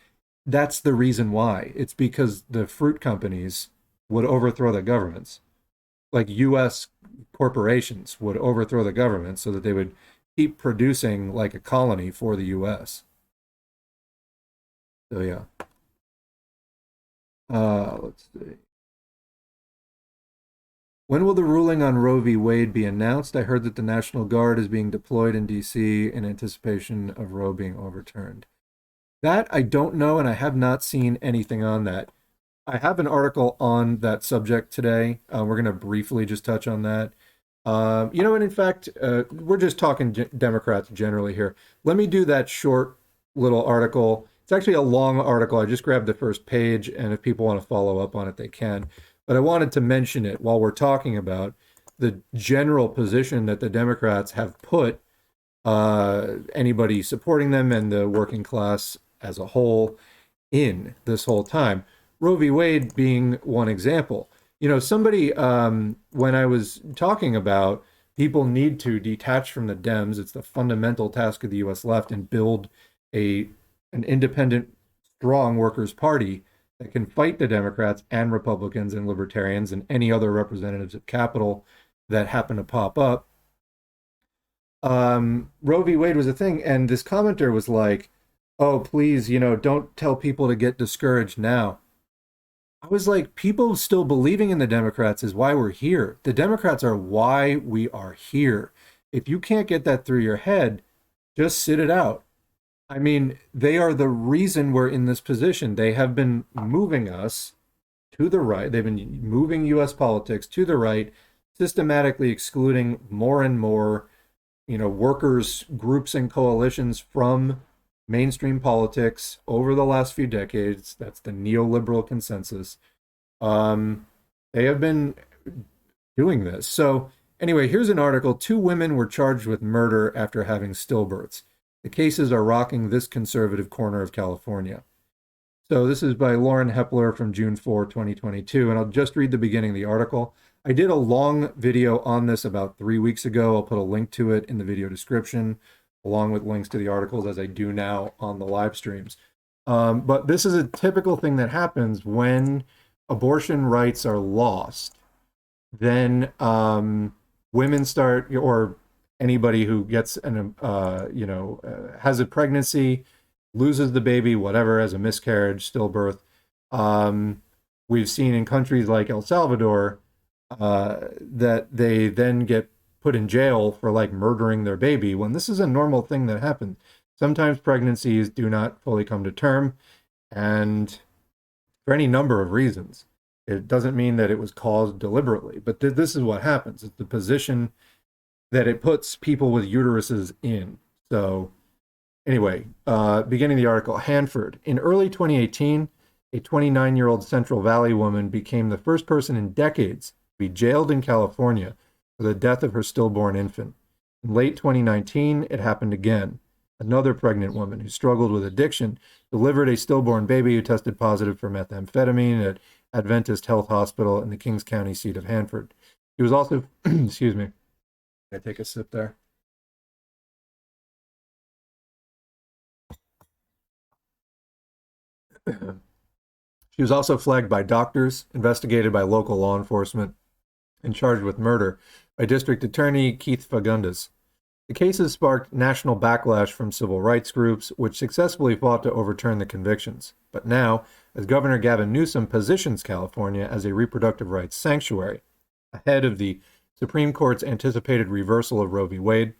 That's the reason why. It's because the fruit companies would overthrow the governments. Like US corporations would overthrow the government so that they would keep producing like a colony for the US. So yeah. Let's see. When will the ruling on Roe v. Wade be announced? I heard that the National Guard is being deployed in D.C. in anticipation of Roe being overturned. That I don't know, and I have not seen anything on that. I have an article on that subject today. We're going to briefly just touch on that. And in fact, we're just talking Democrats generally here. Let me do that short little article. It's actually a long article. I just grabbed the first page, and if people want to follow up on it, they can. But I wanted to mention it while we're talking about the general position that the Democrats have put anybody supporting them and the working class as a whole in this whole time. Roe v. Wade being one example. Somebody, when I was talking about people need to detach from the Dems, it's the fundamental task of the US left, and build an independent, strong workers' party that can fight the Democrats and Republicans and Libertarians and any other representatives of capital that happen to pop up. Roe v. Wade was a thing, and this commenter was like, "Oh, please, don't tell people to get discouraged now." I was like, people still believing in the Democrats is why we're here. The Democrats are why we are here. If you can't get that through your head, just sit it out. I mean, they are the reason we're in this position. They have been moving us to the right. They've been moving US politics to the right, systematically excluding more and more, workers, groups, and coalitions from mainstream politics over the last few decades. That's the neoliberal consensus. They have been doing this. So, anyway, here's an article. 2 women were charged with murder after having stillbirths. The cases are rocking this conservative corner of California. So this is by Lauren Hepler from June 4, 2022, and I'll just read the beginning of the article. I did a long video on this about 3 weeks ago. I'll put a link to it in the video description, along with links to the articles as I do now on the live streams. But this is a typical thing that happens when abortion rights are lost. Then women start, or anybody who gets has a pregnancy, loses the baby, whatever, as a miscarriage, stillbirth. We've seen in countries like El Salvador that they then get put in jail for like murdering their baby, when this is a normal thing that happens. Sometimes pregnancies do not fully come to term, and for any number of reasons. It doesn't mean that it was caused deliberately, but this is what happens. It's the position that it puts people with uteruses in. So anyway, beginning the article, Hanford. In early 2018, a 29-year-old Central Valley woman became the first person in decades to be jailed in California for the death of her stillborn infant. In late 2019, it happened again. Another pregnant woman who struggled with addiction delivered a stillborn baby who tested positive for methamphetamine at Adventist Health Hospital in the Kings County seat of Hanford. He was also, excuse me, I take a sip there. She was also flagged by doctors, investigated by local law enforcement, and charged with murder by District Attorney Keith Fagundes. The cases sparked national backlash from civil rights groups, which successfully fought to overturn the convictions. But now, as Governor Gavin Newsom positions California as a reproductive rights sanctuary, ahead of the Supreme Court's anticipated reversal of Roe v. Wade,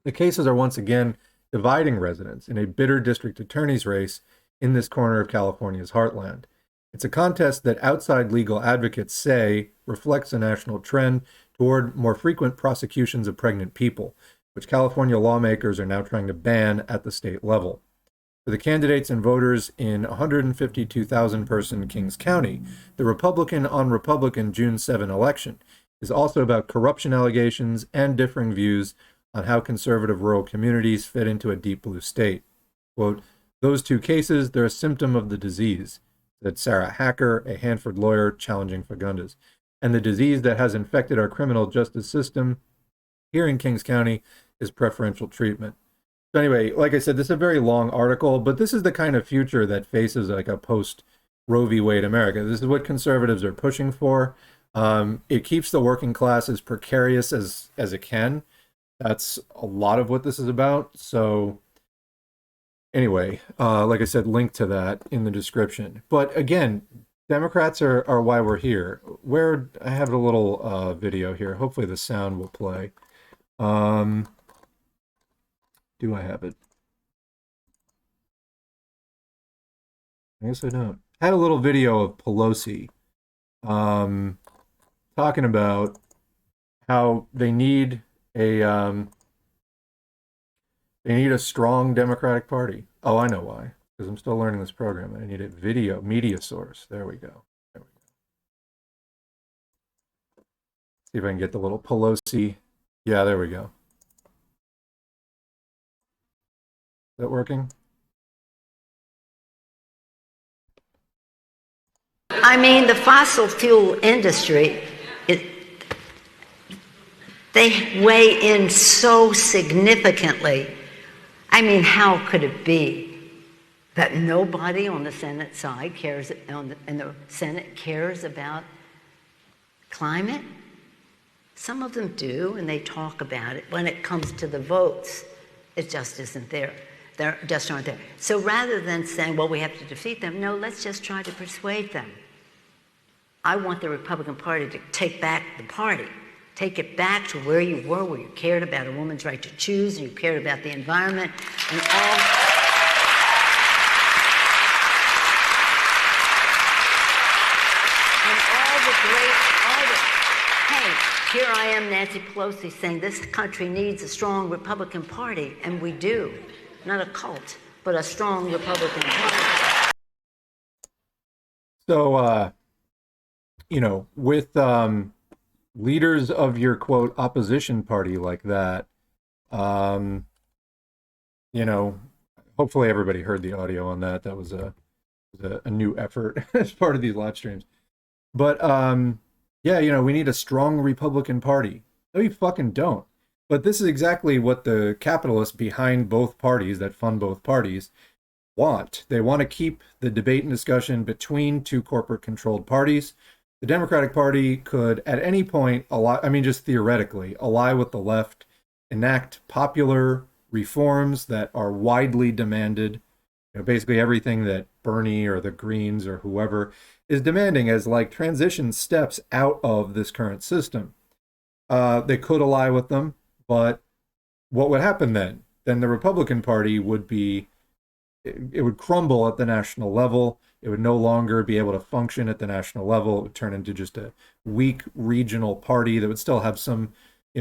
the cases are once again dividing residents in a bitter district attorney's race in this corner of California's heartland. It's a contest that outside legal advocates say reflects a national trend toward more frequent prosecutions of pregnant people, which California lawmakers are now trying to ban at the state level. For the candidates and voters in 152,000-person Kings County, the Republican-on-Republican June 7 election is also about corruption allegations and differing views on how conservative rural communities fit into a deep blue state. Quote, "Those 2 cases, they're a symptom of the disease," said Sarah Hacker, a Hanford lawyer challenging Fagundes. "And the disease that has infected our criminal justice system here in Kings County is preferential treatment." So anyway, like I said, this is a very long article, but this is the kind of future that faces like a post-Roe v. Wade America. This is what conservatives are pushing for. It keeps the working class as precarious as it can. That's a lot of what this is about. So anyway, like I said, link to that in the description. But again, Democrats are why we're here. Where I have a little video here. Hopefully the sound will play. Do I have it? I guess I don't. I had a little video of Pelosi talking about how they need a strong Democratic Party. Oh, I know why. Because I'm still learning this program. I need a video media source. There we go. There we go. See if I can get the little Pelosi. Yeah, there we go. Is that working? I mean, the fossil fuel industry, they weigh in so significantly. I mean, how could it be that nobody on the Senate side cares, and the Senate cares about climate? Some of them do, and they talk about it. When it comes to the votes, it just isn't there. They just aren't there. So rather than saying, well, we have to defeat them, no, let's just try to persuade them. I want the Republican Party to take back the party, take it back to where you were, where you cared about a woman's right to choose, and you cared about the environment, and all hey, here I am, Nancy Pelosi, saying this country needs a strong Republican Party, and we do. Not a cult, but a strong Republican Party. So, with leaders of your, quote, opposition party like that, hopefully everybody heard the audio on that. That was a new effort as part of these live streams. But, we need a strong Republican Party. No, you fucking don't. But this is exactly what the capitalists behind both parties that fund both parties want. They want to keep the debate and discussion between two corporate-controlled parties. The Democratic Party could, at any point, just theoretically, ally with the left, enact popular reforms that are widely demanded. Basically everything that Bernie or the Greens or whoever is demanding as like transition steps out of this current system. They could ally with them, but what would happen then? Then the Republican Party it would crumble at the national level. It would no longer be able to function at the national level. It would turn into just a weak regional party that would still have some,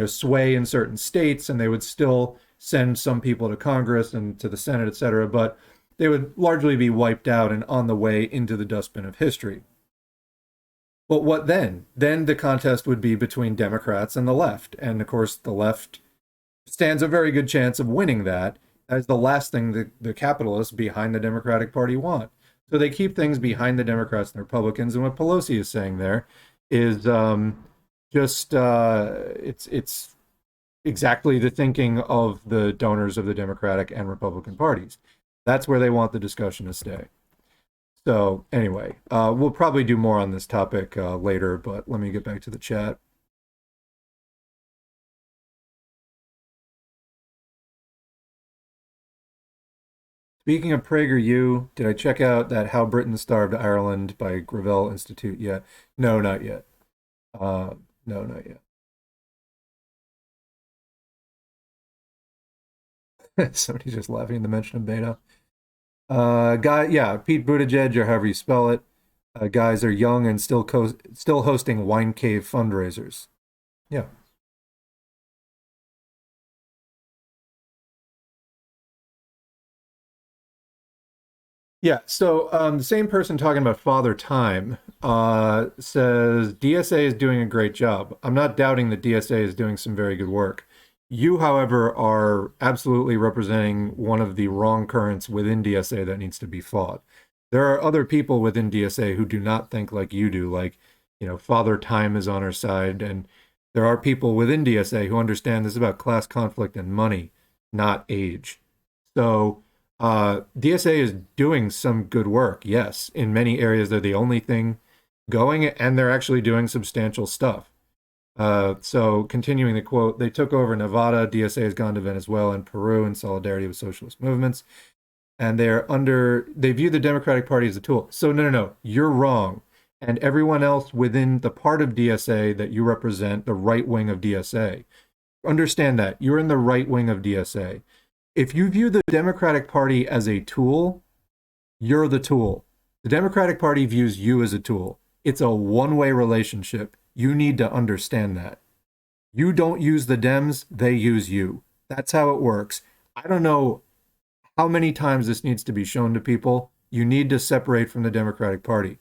sway in certain states, and they would still send some people to Congress and to the Senate, et cetera, but they would largely be wiped out and on the way into the dustbin of history. But what then? Then the contest would be between Democrats and the left. And of course, the left stands a very good chance of winning that. That is the last thing the capitalists behind the Democratic Party want. So they keep things behind the Democrats and the Republicans. And what Pelosi is saying there is it's exactly the thinking of the donors of the Democratic and Republican parties. That's where they want the discussion to stay. So anyway, we'll probably do more on this topic later, but let me get back to the chat. Speaking of PragerU, did I check out that How Britain Starved Ireland by Gravel Institute yet? No, not yet. No, not yet. Somebody's just laughing at the mention of Beto. Pete Buttigieg, or however you spell it. Guys are young and still hosting Wine Cave fundraisers. Yeah. Yeah, so the same person talking about Father Time says DSA is doing a great job. I'm not doubting that DSA is doing some very good work. You, however, are absolutely representing one of the wrong currents within DSA that needs to be fought. There are other people within DSA who do not think like you do, like, Father Time is on our side, and there are people within DSA who understand this is about class conflict and money, not age. So DSA is doing some good work, yes. In many areas, they're the only thing going, and they're actually doing substantial stuff. So continuing the quote, they took over Nevada, DSA has gone to Venezuela and Peru in solidarity with socialist movements, and they view the Democratic Party as a tool. So no, you're wrong. And everyone else within the part of DSA that you represent, the right wing of DSA, understand that. You're in the right wing of DSA. If you view the Democratic Party as a tool, you're the tool. The Democratic Party views you as a tool. It's a one-way relationship. You need to understand that. You don't use the Dems, they use you. That's how it works. I don't know how many times this needs to be shown to people. You need to separate from the Democratic Party.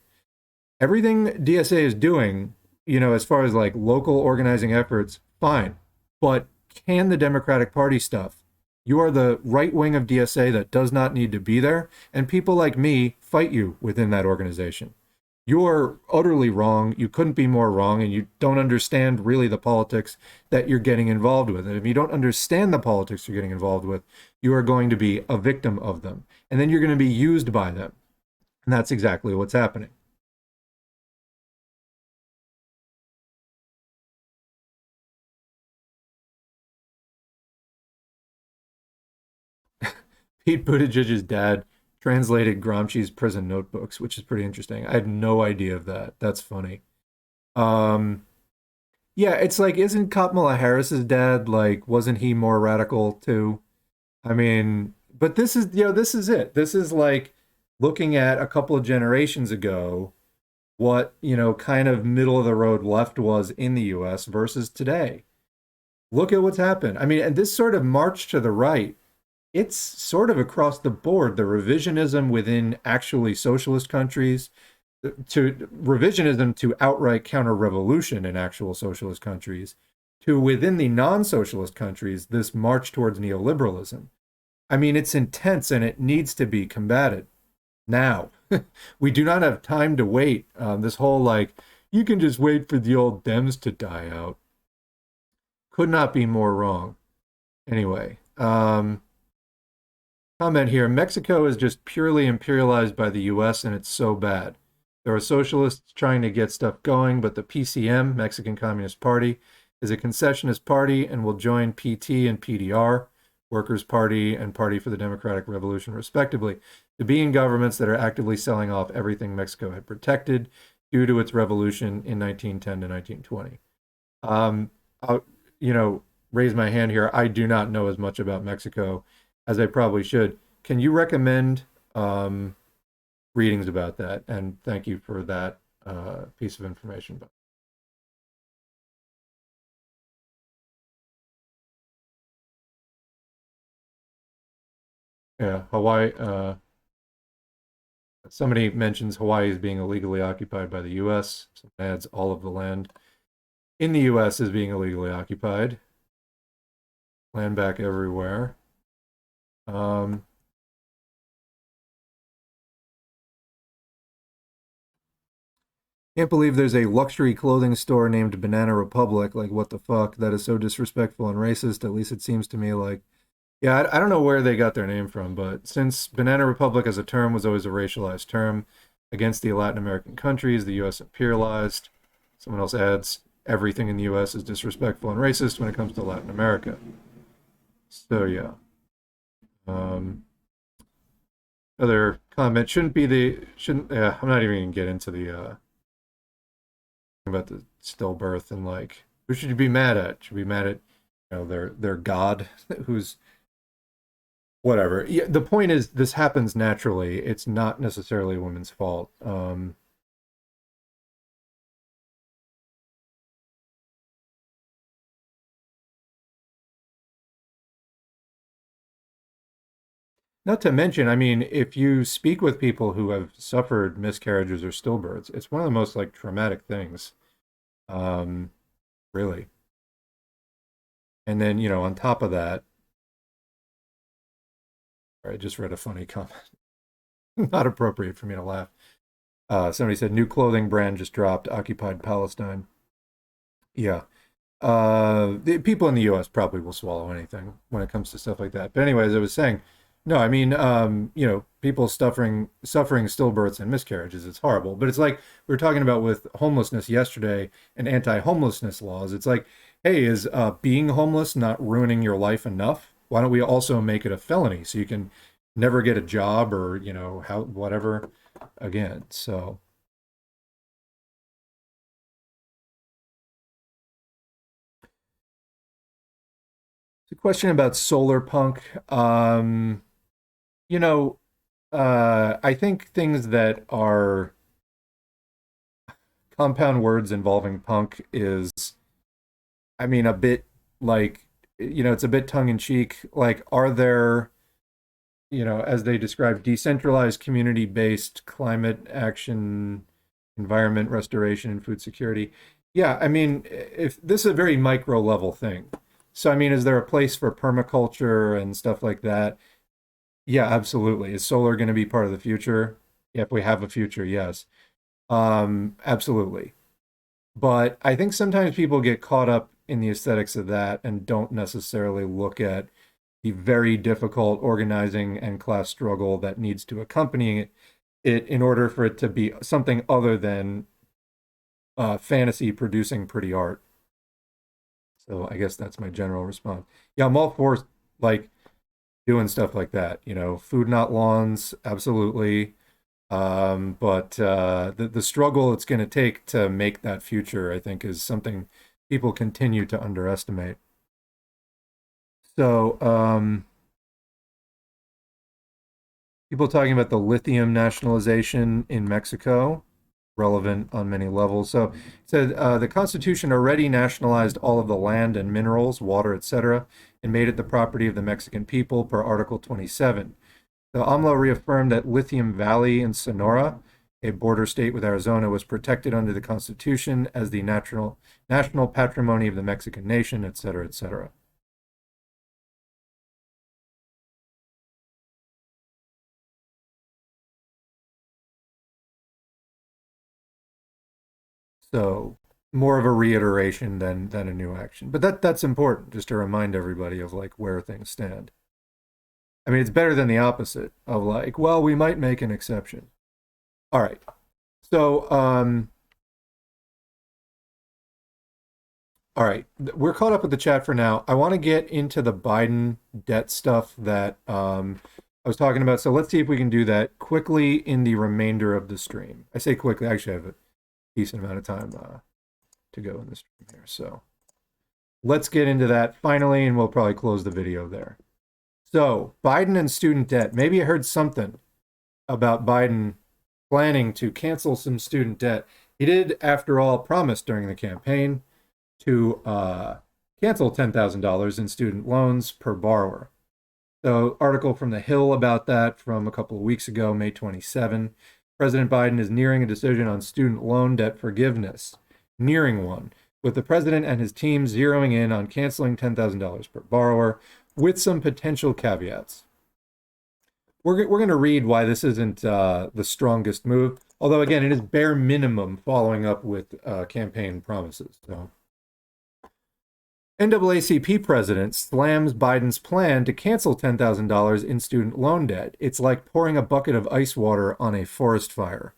Everything DSA is doing, as far as like local organizing efforts, fine. But can the Democratic Party stuff? You are the right wing of DSA that does not need to be there, and people like me fight you within that organization. You are utterly wrong. You couldn't be more wrong, and you don't understand really the politics that you're getting involved with. And if you don't understand the politics you're getting involved with, you are going to be a victim of them. And then you're going to be used by them. And that's exactly what's happening. Pete Buttigieg's dad translated Gramsci's prison notebooks, which is pretty interesting. I had no idea of that. That's funny. Um, yeah, it's like, isn't Kamala Harris's dad like, wasn't he more radical too? I mean, but this is, this is it. This is like looking at a couple of generations ago, what, kind of middle of the road left was in the US versus today. Look at what's happened. I mean, and this sort of march to the right, it's sort of across the board, the revisionism within actually socialist countries, to revisionism to outright counter-revolution in actual socialist countries, to within the non-socialist countries, this march towards neoliberalism. I mean, it's intense and it needs to be combated now. We do not have time to wait. This whole like, you can just wait for the old Dems to die out. Could not be more wrong. Anyway, comment here. Mexico is just purely imperialized by the US and it's so bad. There are socialists trying to get stuff going, but the PCM, Mexican Communist Party, is a concessionist party and will join PT and PDR, Workers' Party and Party for the Democratic Revolution, respectively, to be in governments that are actively selling off everything Mexico had protected due to its revolution in 1910 to 1920. I'll, raise my hand here. I do not know as much about Mexico as I probably should. Can you recommend readings about that? And thank you for that piece of information. Yeah, Hawaii. Somebody mentions Hawaii is being illegally occupied by the U.S. Someone adds all of the land in the U.S. is being illegally occupied. Land back everywhere. Can't believe there's a luxury clothing store named Banana Republic. Like, what the fuck? That is so disrespectful and racist. At least it seems to me like. Yeah, I don't know where they got their name from, but since Banana Republic as a term was always a racialized term against the Latin American countries, the U.S. imperialized. Someone else adds, everything in the U.S. is disrespectful and racist when it comes to Latin America. So, yeah. Other comment shouldn't, yeah, I'm not even gonna get into the, about the stillbirth and like, who should you be mad at? Should you be mad at, their God, who's, whatever. Yeah, the point is, this happens naturally. It's not necessarily a woman's fault. Not to mention, I mean, if you speak with people who have suffered miscarriages or stillbirths, it's one of the most like traumatic things, um, really. And then, on top of that, I just read a funny comment. Not appropriate for me to laugh. Somebody said, new clothing brand just dropped, Occupied Palestine. Yeah. The people in the US probably will swallow anything when it comes to stuff like that. But anyways, I was saying, no, I mean, people suffering stillbirths and miscarriages, it's horrible. But it's like we were talking about with homelessness yesterday and anti-homelessness laws. It's like, hey, is being homeless not ruining your life enough? Why don't we also make it a felony so you can never get a job or, how whatever again. So the question about solar punk. You know, I think things that are compound words involving punk is, I mean, a bit like, it's a bit tongue in cheek. Like, are there, as they describe, decentralized community based climate action, environment restoration, and food security? Yeah, I mean, if this is a very micro level thing. So, I mean, is there a place for permaculture and stuff like that? Yeah, absolutely. Is solar going to be part of the future? If we have a future, yes. Absolutely. But I think sometimes people get caught up in the aesthetics of that and don't necessarily look at the very difficult organizing and class struggle that needs to accompany it in order for it to be something other than fantasy producing pretty art. So I guess that's my general response. Yeah, I'm all for like doing stuff like that. You know, food not lawns, absolutely. But the struggle it's going to take to make that future, I think, is something people continue to underestimate. So, people talking about the lithium nationalization in Mexico, relevant on many levels. So it said the Constitution already nationalized all of the land and minerals, water, etc., and made it the property of the Mexican people per Article 27. The AMLO reaffirmed that Lithium Valley in Sonora, a border state with Arizona, was protected under the Constitution as the national patrimony of the Mexican nation, etc., etc. So more of a reiteration than a new action. But that's important, just to remind everybody of like where things stand. I mean, it's better than the opposite of like, well, we might make an exception. All right. So, all right, we're caught up with the chat for now. I want to get into the Biden debt stuff that I was talking about. So let's see if we can do that quickly in the remainder of the stream. I say quickly, I actually have a decent amount of time to go in the stream here. So let's get into that finally, and we'll probably close the video there. So Biden and student debt. Maybe I heard something about Biden planning to cancel some student debt. He did, after all, promise during the campaign to cancel $10,000 in student loans per borrower. So article from The Hill about that from a couple of weeks ago, May 27. President Biden is nearing a decision on student loan debt forgiveness. Nearing one, with the president and his team zeroing in on canceling $10,000 per borrower with some potential caveats. We're going to read why this isn't the strongest move, although, again, it is bare minimum following up with campaign promises. So, NAACP president slams Biden's plan to cancel $10,000 in student loan debt. It's like pouring a bucket of ice water on a forest fire.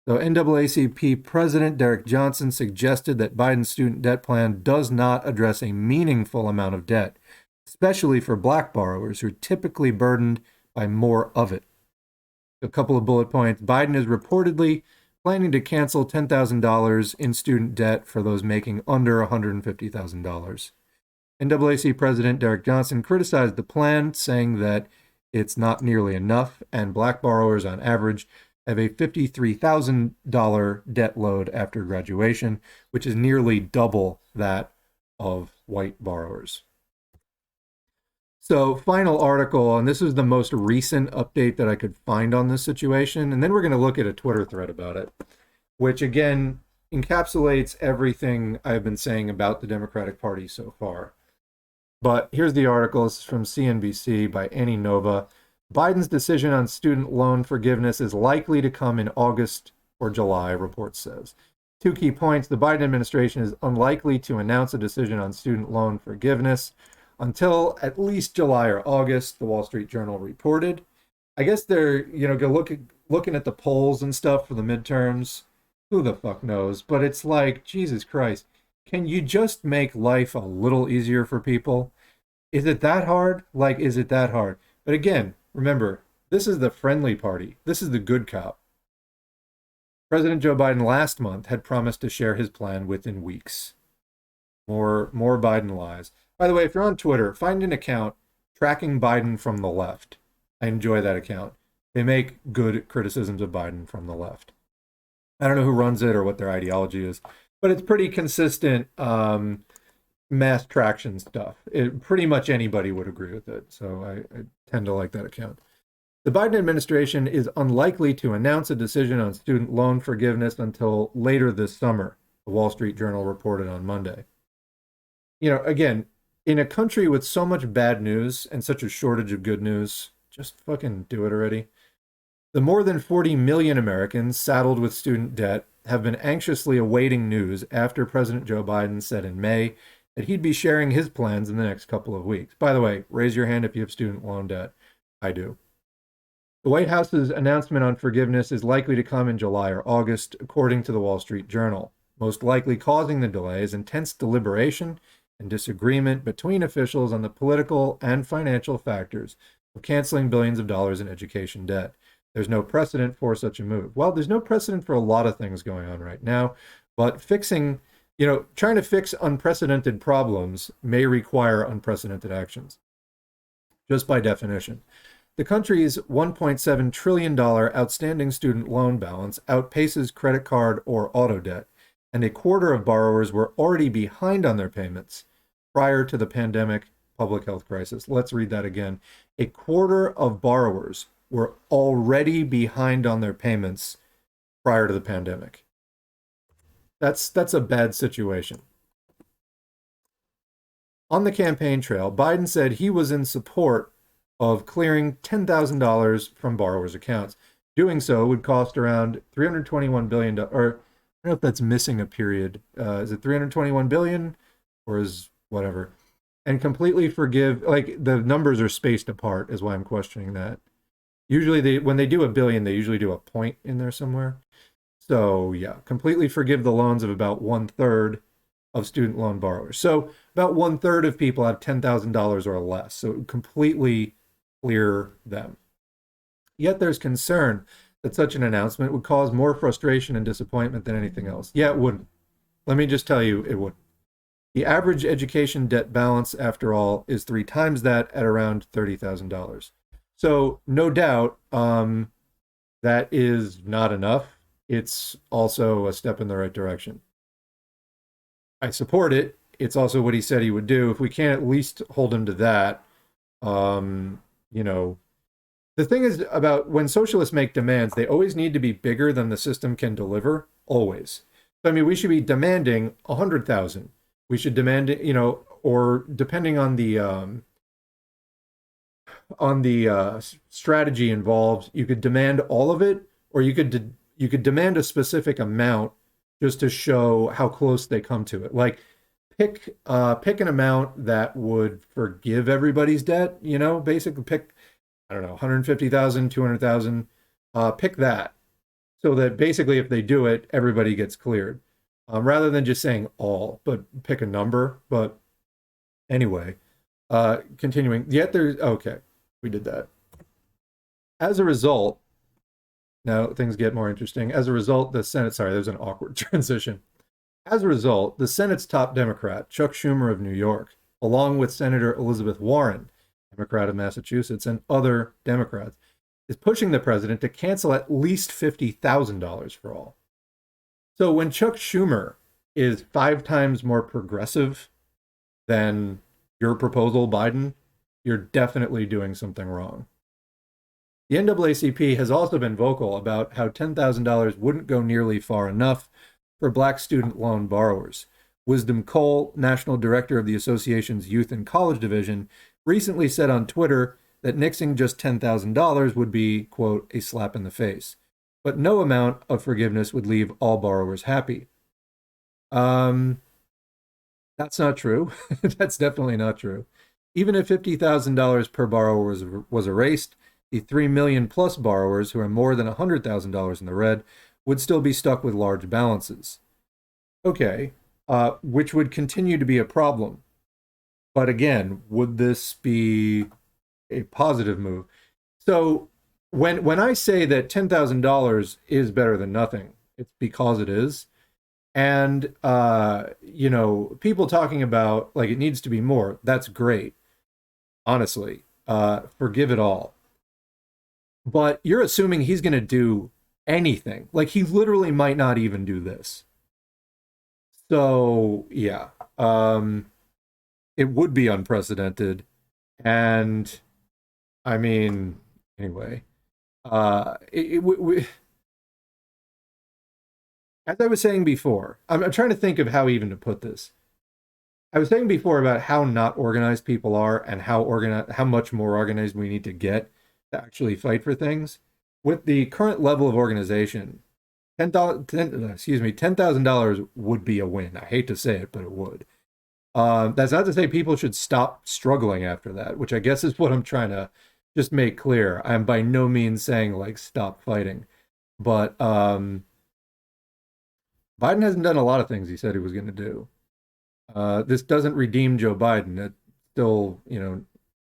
So NAACP President Derek Johnson suggested that Biden's student debt plan does not address a meaningful amount of debt, especially for Black borrowers who are typically burdened by more of it. A couple of bullet points. Biden is reportedly planning to cancel $10,000 in student debt for those making under $150,000. NAACP President Derek Johnson criticized the plan, saying that it's not nearly enough, and Black borrowers on average have a $53,000 debt load after graduation, which is nearly double that of white borrowers. So, final article, and this is the most recent update that I could find on this situation, and then we're going to look at a Twitter thread about it, which again encapsulates everything I've been saying about the Democratic Party so far. But here's the article. This is from CNBC by Annie Nova. Biden's decision on student loan forgiveness is likely to come in August or July, report says. 2 key points. The Biden administration is unlikely to announce a decision on student loan forgiveness until at least July or August, the Wall Street Journal reported. I guess they're, looking at the polls and stuff for the midterms. Who the fuck knows? But it's like, Jesus Christ, can you just make life a little easier for people? Is it that hard? Like, is it that hard? But again, remember, this is the friendly party. This is the good cop. President Joe Biden last month had promised to share his plan within weeks. More Biden lies. By the way, if you're on Twitter, find an account tracking Biden from the left. I enjoy that account. They make good criticisms of Biden from the left. I don't know who runs it or what their ideology is, but it's pretty consistent mass traction stuff. Pretty much anybody would agree with it, so I tend to like that account. The Biden administration is unlikely to announce a decision on student loan forgiveness until later this summer, the Wall Street Journal reported on Monday. Again, in a country with so much bad news and such a shortage of good news, just fucking do it already. The more than 40 million Americans saddled with student debt have been anxiously awaiting news after President Joe Biden said in May that he'd be sharing his plans in the next couple of weeks. By the way, raise your hand if you have student loan debt. I do. The White House's announcement on forgiveness is likely to come in July or August, according to the Wall Street Journal. Most likely causing the delay is intense deliberation and disagreement between officials on the political and financial factors of canceling billions of dollars in education debt. There's no precedent for such a move. Well, there's no precedent for a lot of things going on right now, but trying to fix unprecedented problems may require unprecedented actions, just by definition. The country's $1.7 trillion outstanding student loan balance outpaces credit card or auto debt, and a quarter of borrowers were already behind on their payments prior to the pandemic public health crisis. Let's read that again. A quarter of borrowers were already behind on their payments prior to the pandemic. That's a bad situation. On the campaign trail, Biden said he was in support of clearing $10,000 from borrowers' accounts. Doing so would cost around $321 billion, or I don't know if that's missing a period. Is it $321 billion or is whatever? And completely forgive, like the numbers are spaced apart is why I'm questioning that. Usually when they do a billion, they usually do a point in there somewhere. So yeah, completely forgive the loans of about 1/3 of student loan borrowers. So about 1/3 of people have $10,000 or less. So it would completely clear them. Yet there's concern that such an announcement would cause more frustration and disappointment than anything else. Yeah, it wouldn't. Let me just tell you, it wouldn't. The average education debt balance, after all, is 3 times that at around $30,000. So no doubt that is not enough. It's also a step in the right direction. I support it. It's also what he said he would do. If we can't at least hold him to that, the thing is about when socialists make demands, they always need to be bigger than the system can deliver, always. So, I mean, we should be demanding 100,000. We should demand, or depending on the strategy involved, you could demand all of it, or you could demand a specific amount just to show how close they come to it. Like pick an amount that would forgive everybody's debt, basically pick, I don't know, 150,000, 200,000, pick that. So that basically if they do it, everybody gets cleared. Rather than just saying all, but pick a number. But anyway, continuing, okay, we did that. As a result, now things get more interesting. As a result, the Senate, sorry, there's an awkward transition. As a result, the Senate's top Democrat, Chuck Schumer of New York, along with Senator Elizabeth Warren, Democrat of Massachusetts, and other Democrats, is pushing the president to cancel at least $50,000 for all. So when Chuck Schumer is 5 times more progressive than your proposal, Biden, you're definitely doing something wrong. The NAACP has also been vocal about how $10,000 wouldn't go nearly far enough for Black student loan borrowers. Wisdom Cole, national director of the association's Youth and College Division, recently said on Twitter that nixing just $10,000 would be, quote, a slap in the face. But no amount of forgiveness would leave all borrowers happy. That's not true. That's definitely not true. Even if $50,000 per borrower was erased, the 3 million plus borrowers who are more than $100,000 in the red would still be stuck with large balances. Okay, which would continue to be a problem. But again, would this be a positive move? So when I say that $10,000 is better than nothing, it's because it is. And, people talking about like it needs to be more, that's great. Honestly, forgive it all. But you're assuming he's going to do anything. Like he literally might not even do this. So, yeah, it would be unprecedented. And I mean, anyway, as I was saying before, I'm trying to think of how even to put this. I was saying before about how not organized people are and how much more organized we need to get to actually fight for things. With the current level of organization, $10,000 would be a win. I hate to say it, but it would. That's not to say people should stop struggling after that, which I guess is what I'm trying to just make clear. I'm by no means saying like stop fighting, but Biden hasn't done a lot of things he said he was going to do. This doesn't redeem Joe Biden. It's still,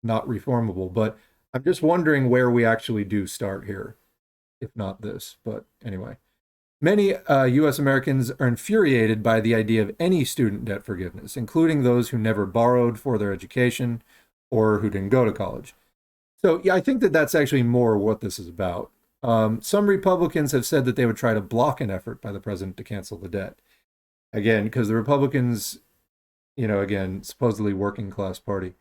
not reformable, but I'm just wondering where we actually do start here, if not this. But anyway, many U.S. Americans are infuriated by the idea of any student debt forgiveness, including those who never borrowed for their education or who didn't go to college. So, yeah, I think that that's actually more what this is about. Some Republicans have said that they would try to block an effort by the president to cancel the debt. Again, because the Republicans, again, supposedly working class party.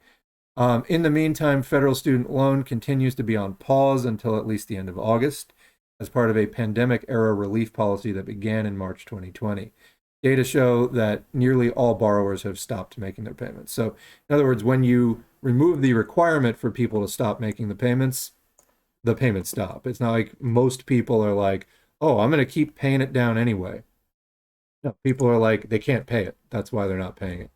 In the meantime, federal student loan continues to be on pause until at least the end of August as part of a pandemic-era relief policy that began in March 2020. Data show that nearly all borrowers have stopped making their payments. So, in other words, when you remove the requirement for people to stop making the payments stop. It's not like most people are like, oh, I'm going to keep paying it down anyway. No, people are like, they can't pay it. That's why they're not paying it.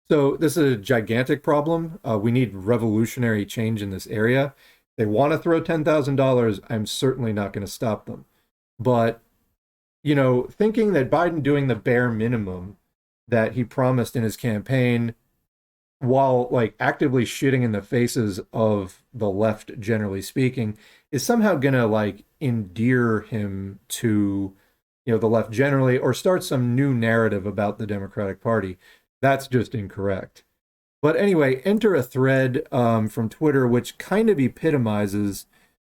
So this is a gigantic problem. We need revolutionary change in this area. They want to throw $10,000. I'm certainly not going to stop them. But, thinking that Biden doing the bare minimum that he promised in his campaign, while like actively shitting in the faces of the left, generally speaking, is somehow going to like endear him to, the left generally, or start some new narrative about the Democratic Party. That's just incorrect. But anyway, enter a thread from Twitter, which kind of epitomizes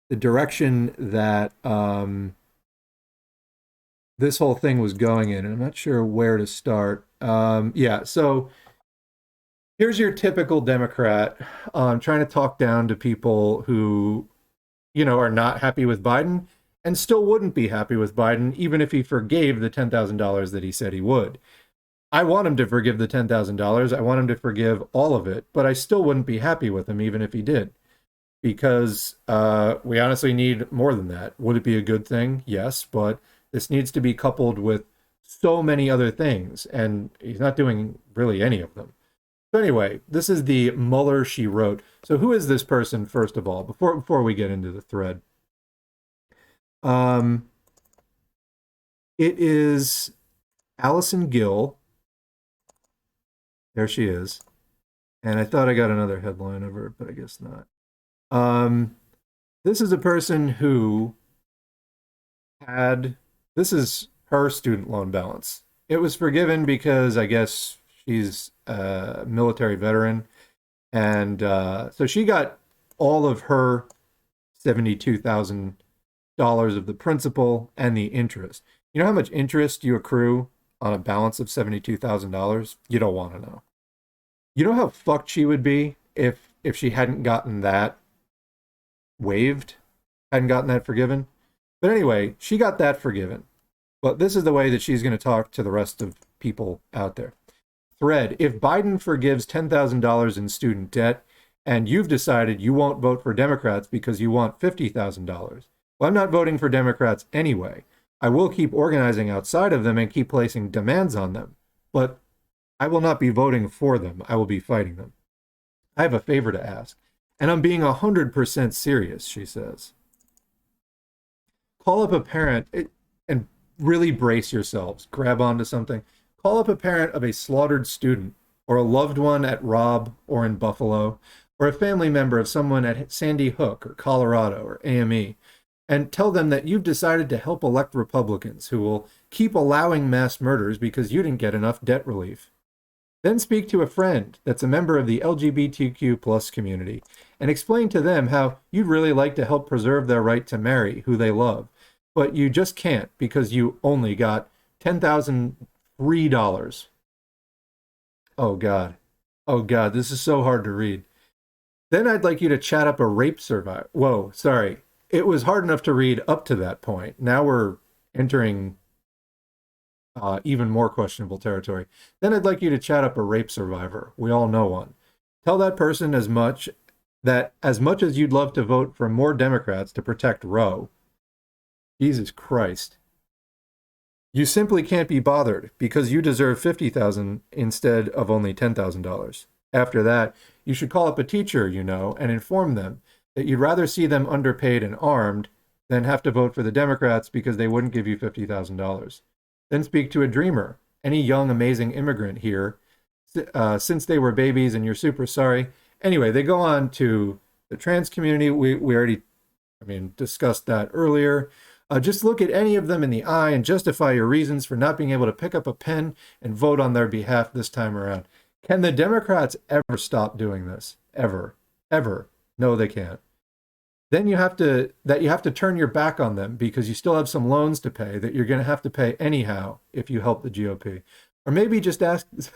the direction that this whole thing was going in. And I'm not sure where to start. So here's your typical Democrat trying to talk down to people who, are not happy with Biden and still wouldn't be happy with Biden, even if he forgave the $10,000 that he said he would. I want him to forgive the $10,000. I want him to forgive all of it, but I still wouldn't be happy with him even if he did, because we honestly need more than that. Would it be a good thing? Yes, but this needs to be coupled with so many other things, and he's not doing really any of them. So anyway, this is the Mueller she wrote. So who is this person, first of all, before we get into the thread? It is Allison Gill. There she is. And I thought I got another headline of her, but I guess not. This is a person who this is her student loan balance. It was forgiven because I guess she's a military veteran. And so she got all of her $72,000 of the principal and the interest. You know how much interest you accrue on a balance of $72,000? You don't want to know. You know how fucked she would be if she hadn't gotten that waived, hadn't gotten that forgiven? But anyway, she got that forgiven. But this is the way that she's going to talk to the rest of people out there. Thread, if Biden forgives $10,000 in student debt and you've decided you won't vote for Democrats because you want $50,000, well, I'm not voting for Democrats anyway. I will keep organizing outside of them and keep placing demands on them, but I will not be voting for them. I will be fighting them. I have a favor to ask, and I'm being 100% serious, she says. Call up a parent and really brace yourselves. Grab onto something. Call up a parent of a slaughtered student, or a loved one at Robb or in Buffalo, or a family member of someone at Sandy Hook or Colorado or AME, and tell them that you've decided to help elect Republicans who will keep allowing mass murders because you didn't get enough debt relief. Then speak to a friend that's a member of the LGBTQ plus community and explain to them how you'd really like to help preserve their right to marry who they love, but you just can't because you only got $10,003. Oh God. Oh God, this is so hard to read. Then I'd like you to chat up a rape survivor. Whoa, sorry. It was hard enough to read up to that point. Now we're entering even more questionable territory. Then I'd like you to chat up a rape survivor. We all know one. Tell that person as much as you'd love to vote for more Democrats to protect Roe. Jesus Christ. You simply can't be bothered because you deserve $50,000 instead of only $10,000. After that, you should call up a teacher you know and inform them that you'd rather see them underpaid and armed than have to vote for the Democrats because they wouldn't give you $50,000. Then speak to a dreamer, any young, amazing immigrant here, since they were babies and you're super sorry. Anyway, they go on to The trans community, we already, discussed that earlier. Just look at any of them in the eye and justify your reasons for not being able to pick up a pen and vote on their behalf this time around. Can the Democrats ever stop doing this? Ever? Ever? No, they can't. Then you have to turn your back on them because you still have some loans to pay that you're going to have to pay anyhow if you help the GOP. Or maybe just ask, it's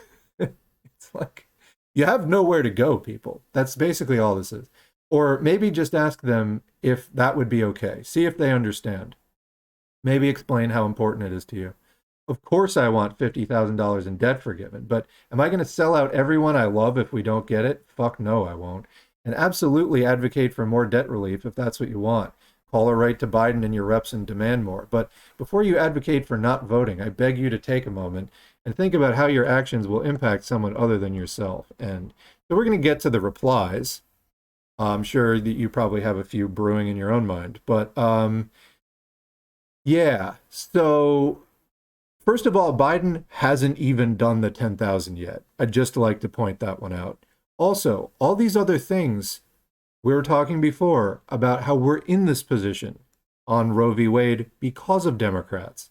like, you have nowhere to go, people. That's basically all this is. Or maybe just ask them if that would be okay. See if they understand. Maybe explain how important it is to you. Of course I want $50,000 in debt forgiven, but am I going to sell out everyone I love if we don't get it? Fuck no, I won't. And absolutely advocate for more debt relief if that's what you want. Call or write to Biden and your reps and demand more. But before you advocate for not voting, I beg you to take a moment and think about how your actions will impact someone other than yourself. And so we're going to get to the replies. I'm sure that you probably have a few brewing in your own mind. But yeah, so first of all, Biden hasn't even done the 10,000 yet. I'd just like to point that one out. Also, all these other things we were talking before about how we're in this position on Roe v. Wade because of Democrats.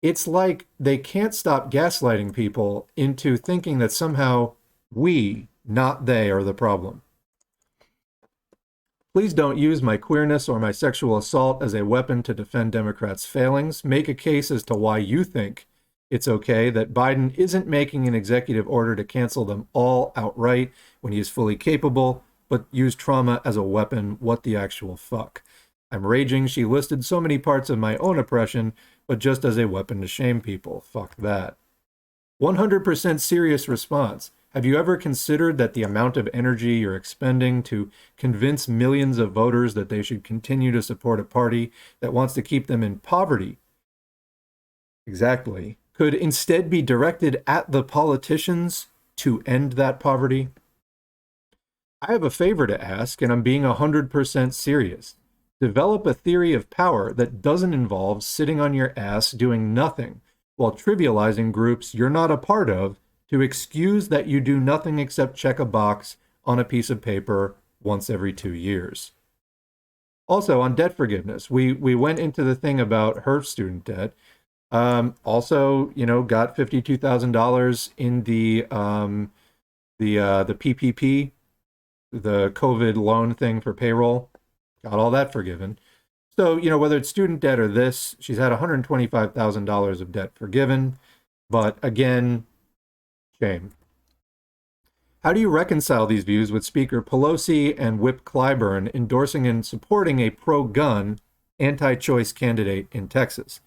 It's like they can't stop gaslighting people into thinking that somehow we, not they, are the problem. Please don't use my queerness or my sexual assault as a weapon to defend Democrats' failings. Make a case as to why you think it's okay that Biden isn't making an executive order to cancel them all outright when he is fully capable, but use trauma as a weapon. What the actual fuck? I'm raging. She listed so many parts of my own oppression, but just as a weapon to shame people. Fuck that. 100% serious response. Have you ever considered that the amount of energy you're expending to convince millions of voters that they should continue to support a party that wants to keep them in poverty? Exactly. Could instead be directed at the politicians to end that poverty? I have a favor to ask, and I'm being 100% serious. Develop a theory of power that doesn't involve sitting on your ass doing nothing while trivializing groups you're not a part of to excuse that you do nothing except check a box on a piece of paper once every 2 years. Also, on debt forgiveness, we went into the thing about her student debt. Also, got $52,000 in the PPP, the COVID loan thing for payroll. Got all that forgiven. So, whether it's student debt or this, she's had $125,000 of debt forgiven. But again, shame. How do you reconcile these views with Speaker Pelosi and Whip Clyburn endorsing and supporting a pro-gun, anti-choice candidate in Texas?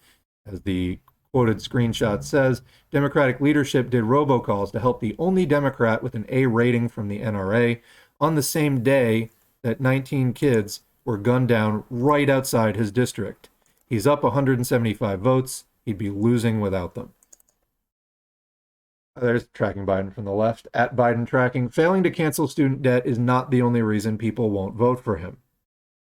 As the quoted screenshot says, Democratic leadership did robocalls to help the only Democrat with an A rating from the NRA on the same day that 19 kids were gunned down right outside his district. He's up 175 votes. He'd be losing without them. There's tracking Biden from the left. At Biden tracking, failing to cancel student debt is not the only reason people won't vote for him.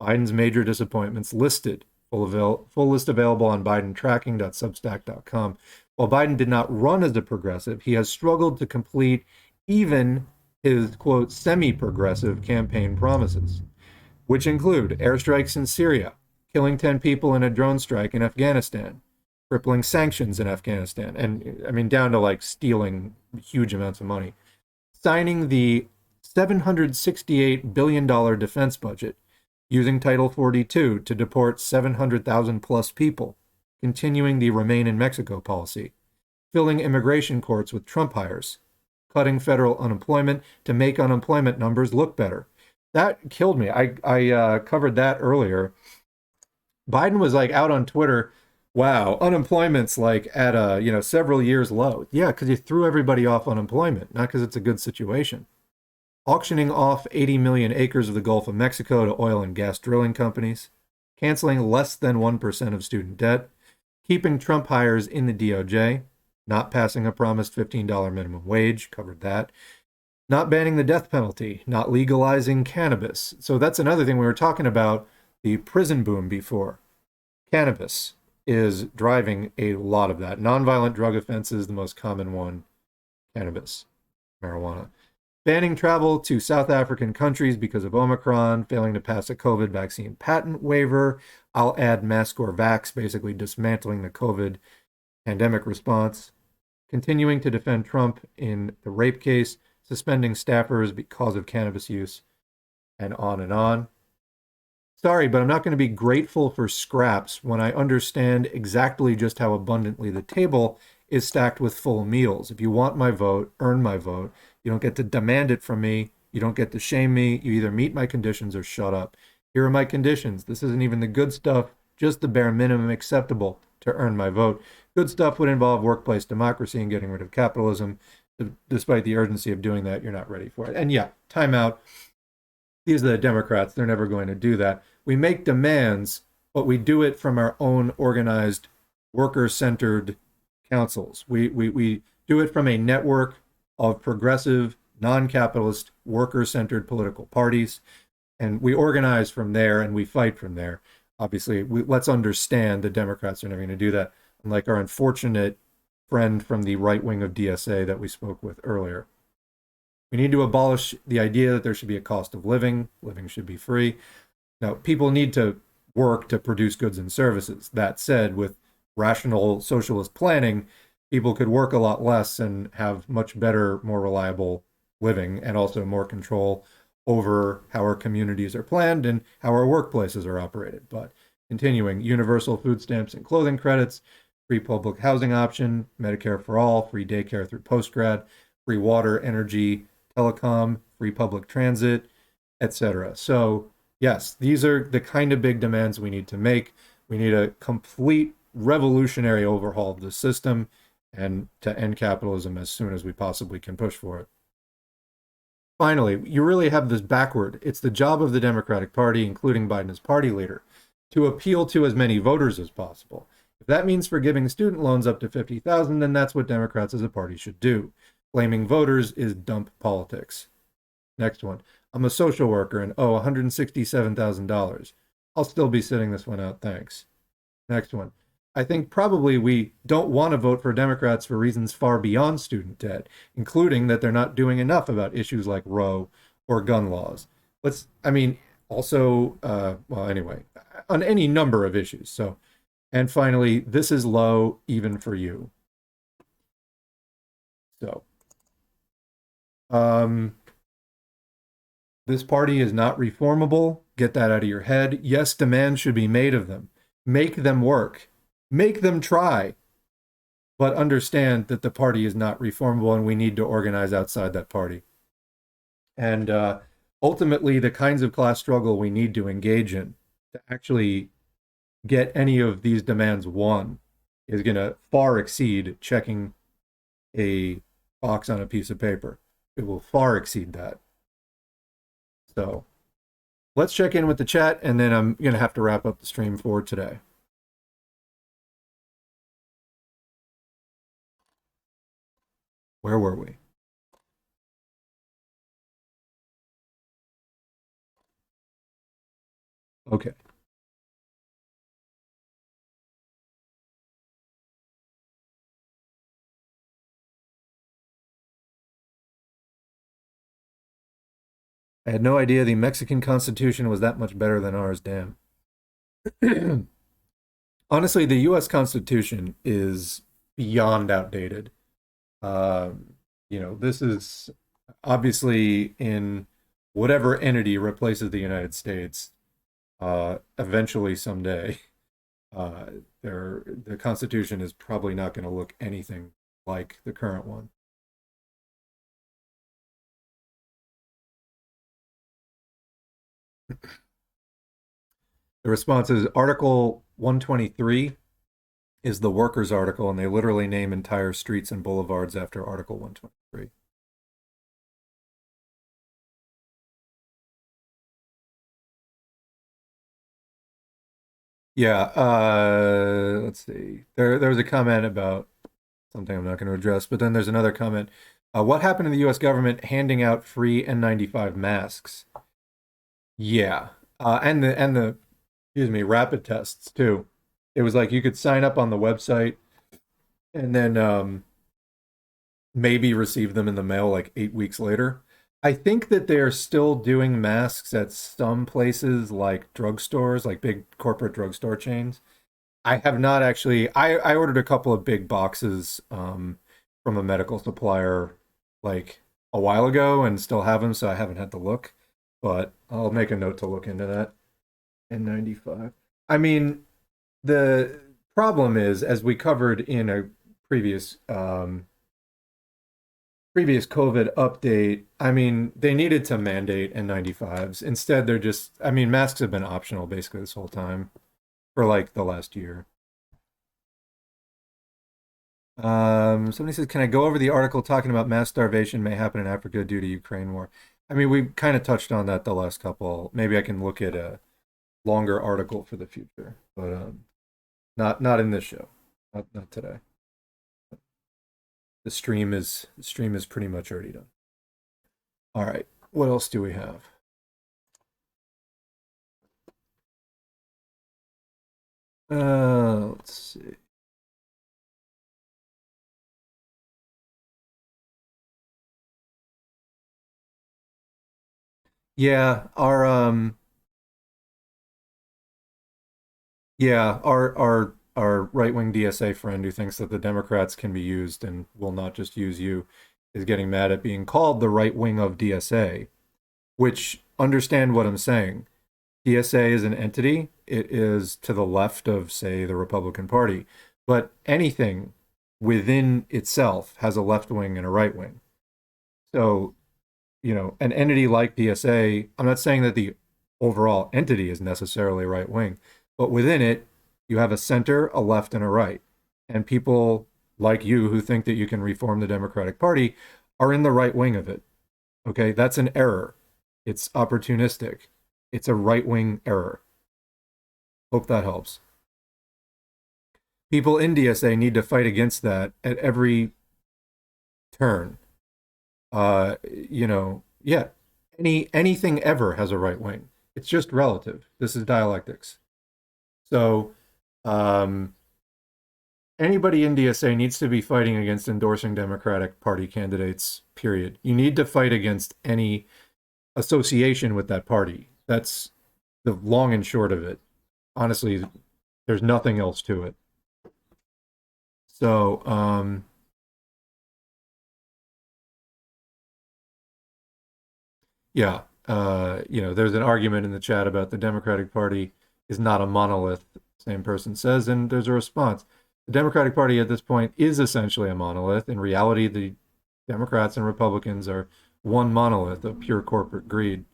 Biden's major disappointments listed. Full list available on bidentracking.substack.com. While Biden did not run as a progressive, he has struggled to complete even his, quote, semi-progressive campaign promises, which include airstrikes in Syria, killing 10 people in a drone strike in Afghanistan, crippling sanctions in Afghanistan, and down to stealing huge amounts of money, signing the $768 billion defense budget, using Title 42 to deport 700,000 plus people, continuing the Remain in Mexico policy, filling immigration courts with Trump hires, cutting federal unemployment to make unemployment numbers look better. That killed me. I covered that earlier. Biden was out on Twitter, wow, unemployment's at a, several years low. Yeah, because you threw everybody off unemployment, not because it's a good situation. Auctioning off 80 million acres of the Gulf of Mexico to oil and gas drilling companies, canceling less than 1% of student debt, keeping Trump hires in the DOJ, not passing a promised $15 minimum wage, covered that, not banning the death penalty, not legalizing cannabis. So that's another thing we were talking about, the prison boom before. Cannabis is driving a lot of that. Nonviolent drug offenses, the most common one, cannabis, marijuana. Banning travel to South African countries because of Omicron, failing to pass a COVID vaccine patent waiver. I'll add mask or vax, basically dismantling the COVID pandemic response. Continuing to defend Trump in the rape case, suspending staffers because of cannabis use, and on and on. Sorry, but I'm not going to be grateful for scraps when I understand exactly just how abundantly the table is stacked with full meals. If you want my vote, earn my vote. You don't get to demand it from me. You don't get to shame me. You either meet my conditions or shut up. Here are my conditions. This isn't even the good stuff, just the bare minimum acceptable to earn my vote. Good stuff would involve workplace democracy and getting rid of capitalism. Despite the urgency of doing that, you're not ready for it. And yeah, timeout. These are the Democrats. They're never going to do that. We make demands, but we do it from our own organized, worker-centered councils. We do it from a network of progressive, non-capitalist, worker-centered political parties, and we organize from there and we fight from there. Obviously, let's understand the Democrats are never going to do that, unlike our unfortunate friend from the right wing of DSA that we spoke with earlier. We need to abolish the idea that there should be a cost of living. Living should be free. Now, people need to work to produce goods and services. That said, with rational socialist planning, people could work a lot less and have much better, more reliable living, and also more control over how our communities are planned and how our workplaces are operated. But continuing, universal food stamps and clothing credits, free public housing option, Medicare for all, free daycare through postgrad, free water, energy, telecom, free public transit, etc. So yes, these are the kind of big demands we need to make. We need a complete revolutionary overhaul of the system and to end capitalism as soon as we possibly can push for it. Finally, you really have this backward. It's the job of the Democratic Party, including Biden as party leader, to appeal to as many voters as possible. If that means forgiving student loans up to $50,000, then that's what Democrats as a party should do. Blaming voters is dump politics. Next one. I'm a social worker and owe $167,000. I'll still be sitting this one out, thanks. Next one. I think probably we don't want to vote for Democrats for reasons far beyond student debt, including that they're not doing enough about issues like Roe or gun laws. Anyway, on any number of issues. So, and finally, this is low even for you. So, this party is not reformable. Get that out of your head. Yes, demands should be made of them. Make them work. Make them try. But understand that the party is not reformable and we need to organize outside that party. And ultimately, the kinds of class struggle we need to engage in to actually get any of these demands won is going to far exceed checking a box on a piece of paper. It will far exceed that. So let's check in with the chat, and then I'm going to have to wrap up the stream for today. Where were we? Okay. I had no idea the Mexican Constitution was that much better than ours, damn. Honestly, the U.S. Constitution is beyond outdated. This is obviously in whatever entity replaces the United States, eventually someday, the Constitution is probably not going to look anything like the current one. The response is Article 123 is the workers' article, and they literally name entire streets and boulevards after Article 123. Yeah, let's see. There was a comment about something I'm not going to address, but then there's another comment. What happened to the U.S. government handing out free N95 masks? Yeah, and the rapid tests too. It was like you could sign up on the website and then maybe receive them in the mail like 8 weeks later. I think that they're still doing masks at some places like drugstores, like big corporate drugstore chains. I have not actually. I ordered a couple of big boxes from a medical supplier like a while ago and still have them, so I haven't had to look. But I'll make a note to look into that. N95. I mean, the problem is, as we covered in a previous previous COVID update, I mean, they needed to mandate N95s. Instead, they're just, I mean, masks have been optional basically this whole time for like the last year. Somebody says, can I go over the article talking about mass starvation may happen in Africa due to Ukraine war? I mean, we kind of touched on that the last couple. Maybe I can look at a longer article for the future, but not in this show, not today. The stream is pretty much already done. All right, what else do we have? Let's see. Yeah, our right-wing DSA friend who thinks that the Democrats can be used and will not just use you is getting mad at being called the right wing of DSA, which understand what I'm saying. DSA is an entity. It is to the left of, say, the Republican Party, but anything within itself has a left wing and a right wing. So, an entity like DSA, I'm not saying that the overall entity is necessarily right wing, but within it, you have a center, a left, and a right. And people like you who think that you can reform the Democratic Party are in the right wing of it. Okay, that's an error. It's opportunistic. It's a right wing error. Hope that helps. People in DSA need to fight against that at every turn. Yeah, anything ever has a right wing. It's just relative. This is dialectics. So, um, anybody in DSA needs to be fighting against endorsing Democratic Party candidates, period. You need to fight against any association with that party. That's the long and short of it. Honestly, there's nothing else to it. So, yeah, there's an argument in the chat about the Democratic Party is not a monolith, same person says, and there's a response. The Democratic Party at this point is essentially a monolith. In reality, the Democrats and Republicans are one monolith of pure corporate greed.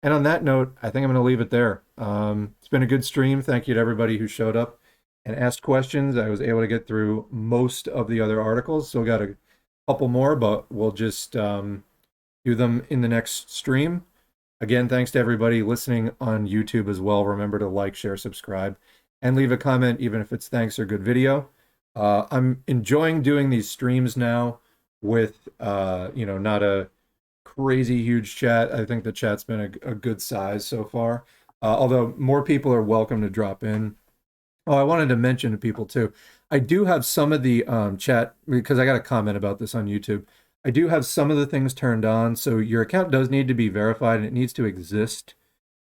And on that note, I think I'm going to leave it there. It's been a good stream. Thank you to everybody who showed up and asked questions. I was able to get through most of the other articles, so got a couple more, but we'll just do them in the next stream. Again, thanks to everybody listening on YouTube as well. Remember to like, share, subscribe, and leave a comment, even if it's thanks or good video. I'm enjoying doing these streams now with, not a crazy huge chat. I think the chat's been a good size so far. Although more people are welcome to drop in. Oh, I wanted to mention to people too. I do have some of the chat because I got a comment about this on YouTube. I do have some of the things turned on, so your account does need to be verified and it needs to exist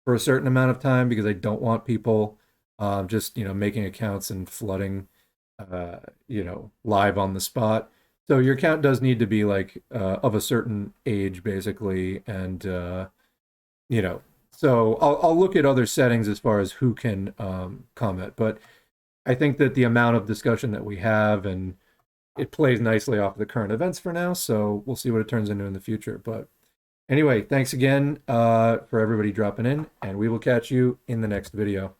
for a certain amount of time because I don't want people just making accounts and flooding live on the spot. So your account does need to be like of a certain age basically, and so I'll look at other settings as far as who can comment, but I think that the amount of discussion that we have and it plays nicely off the current events for now, so we'll see what it turns into in the future. But anyway, thanks again for everybody dropping in, and we will catch you in the next video.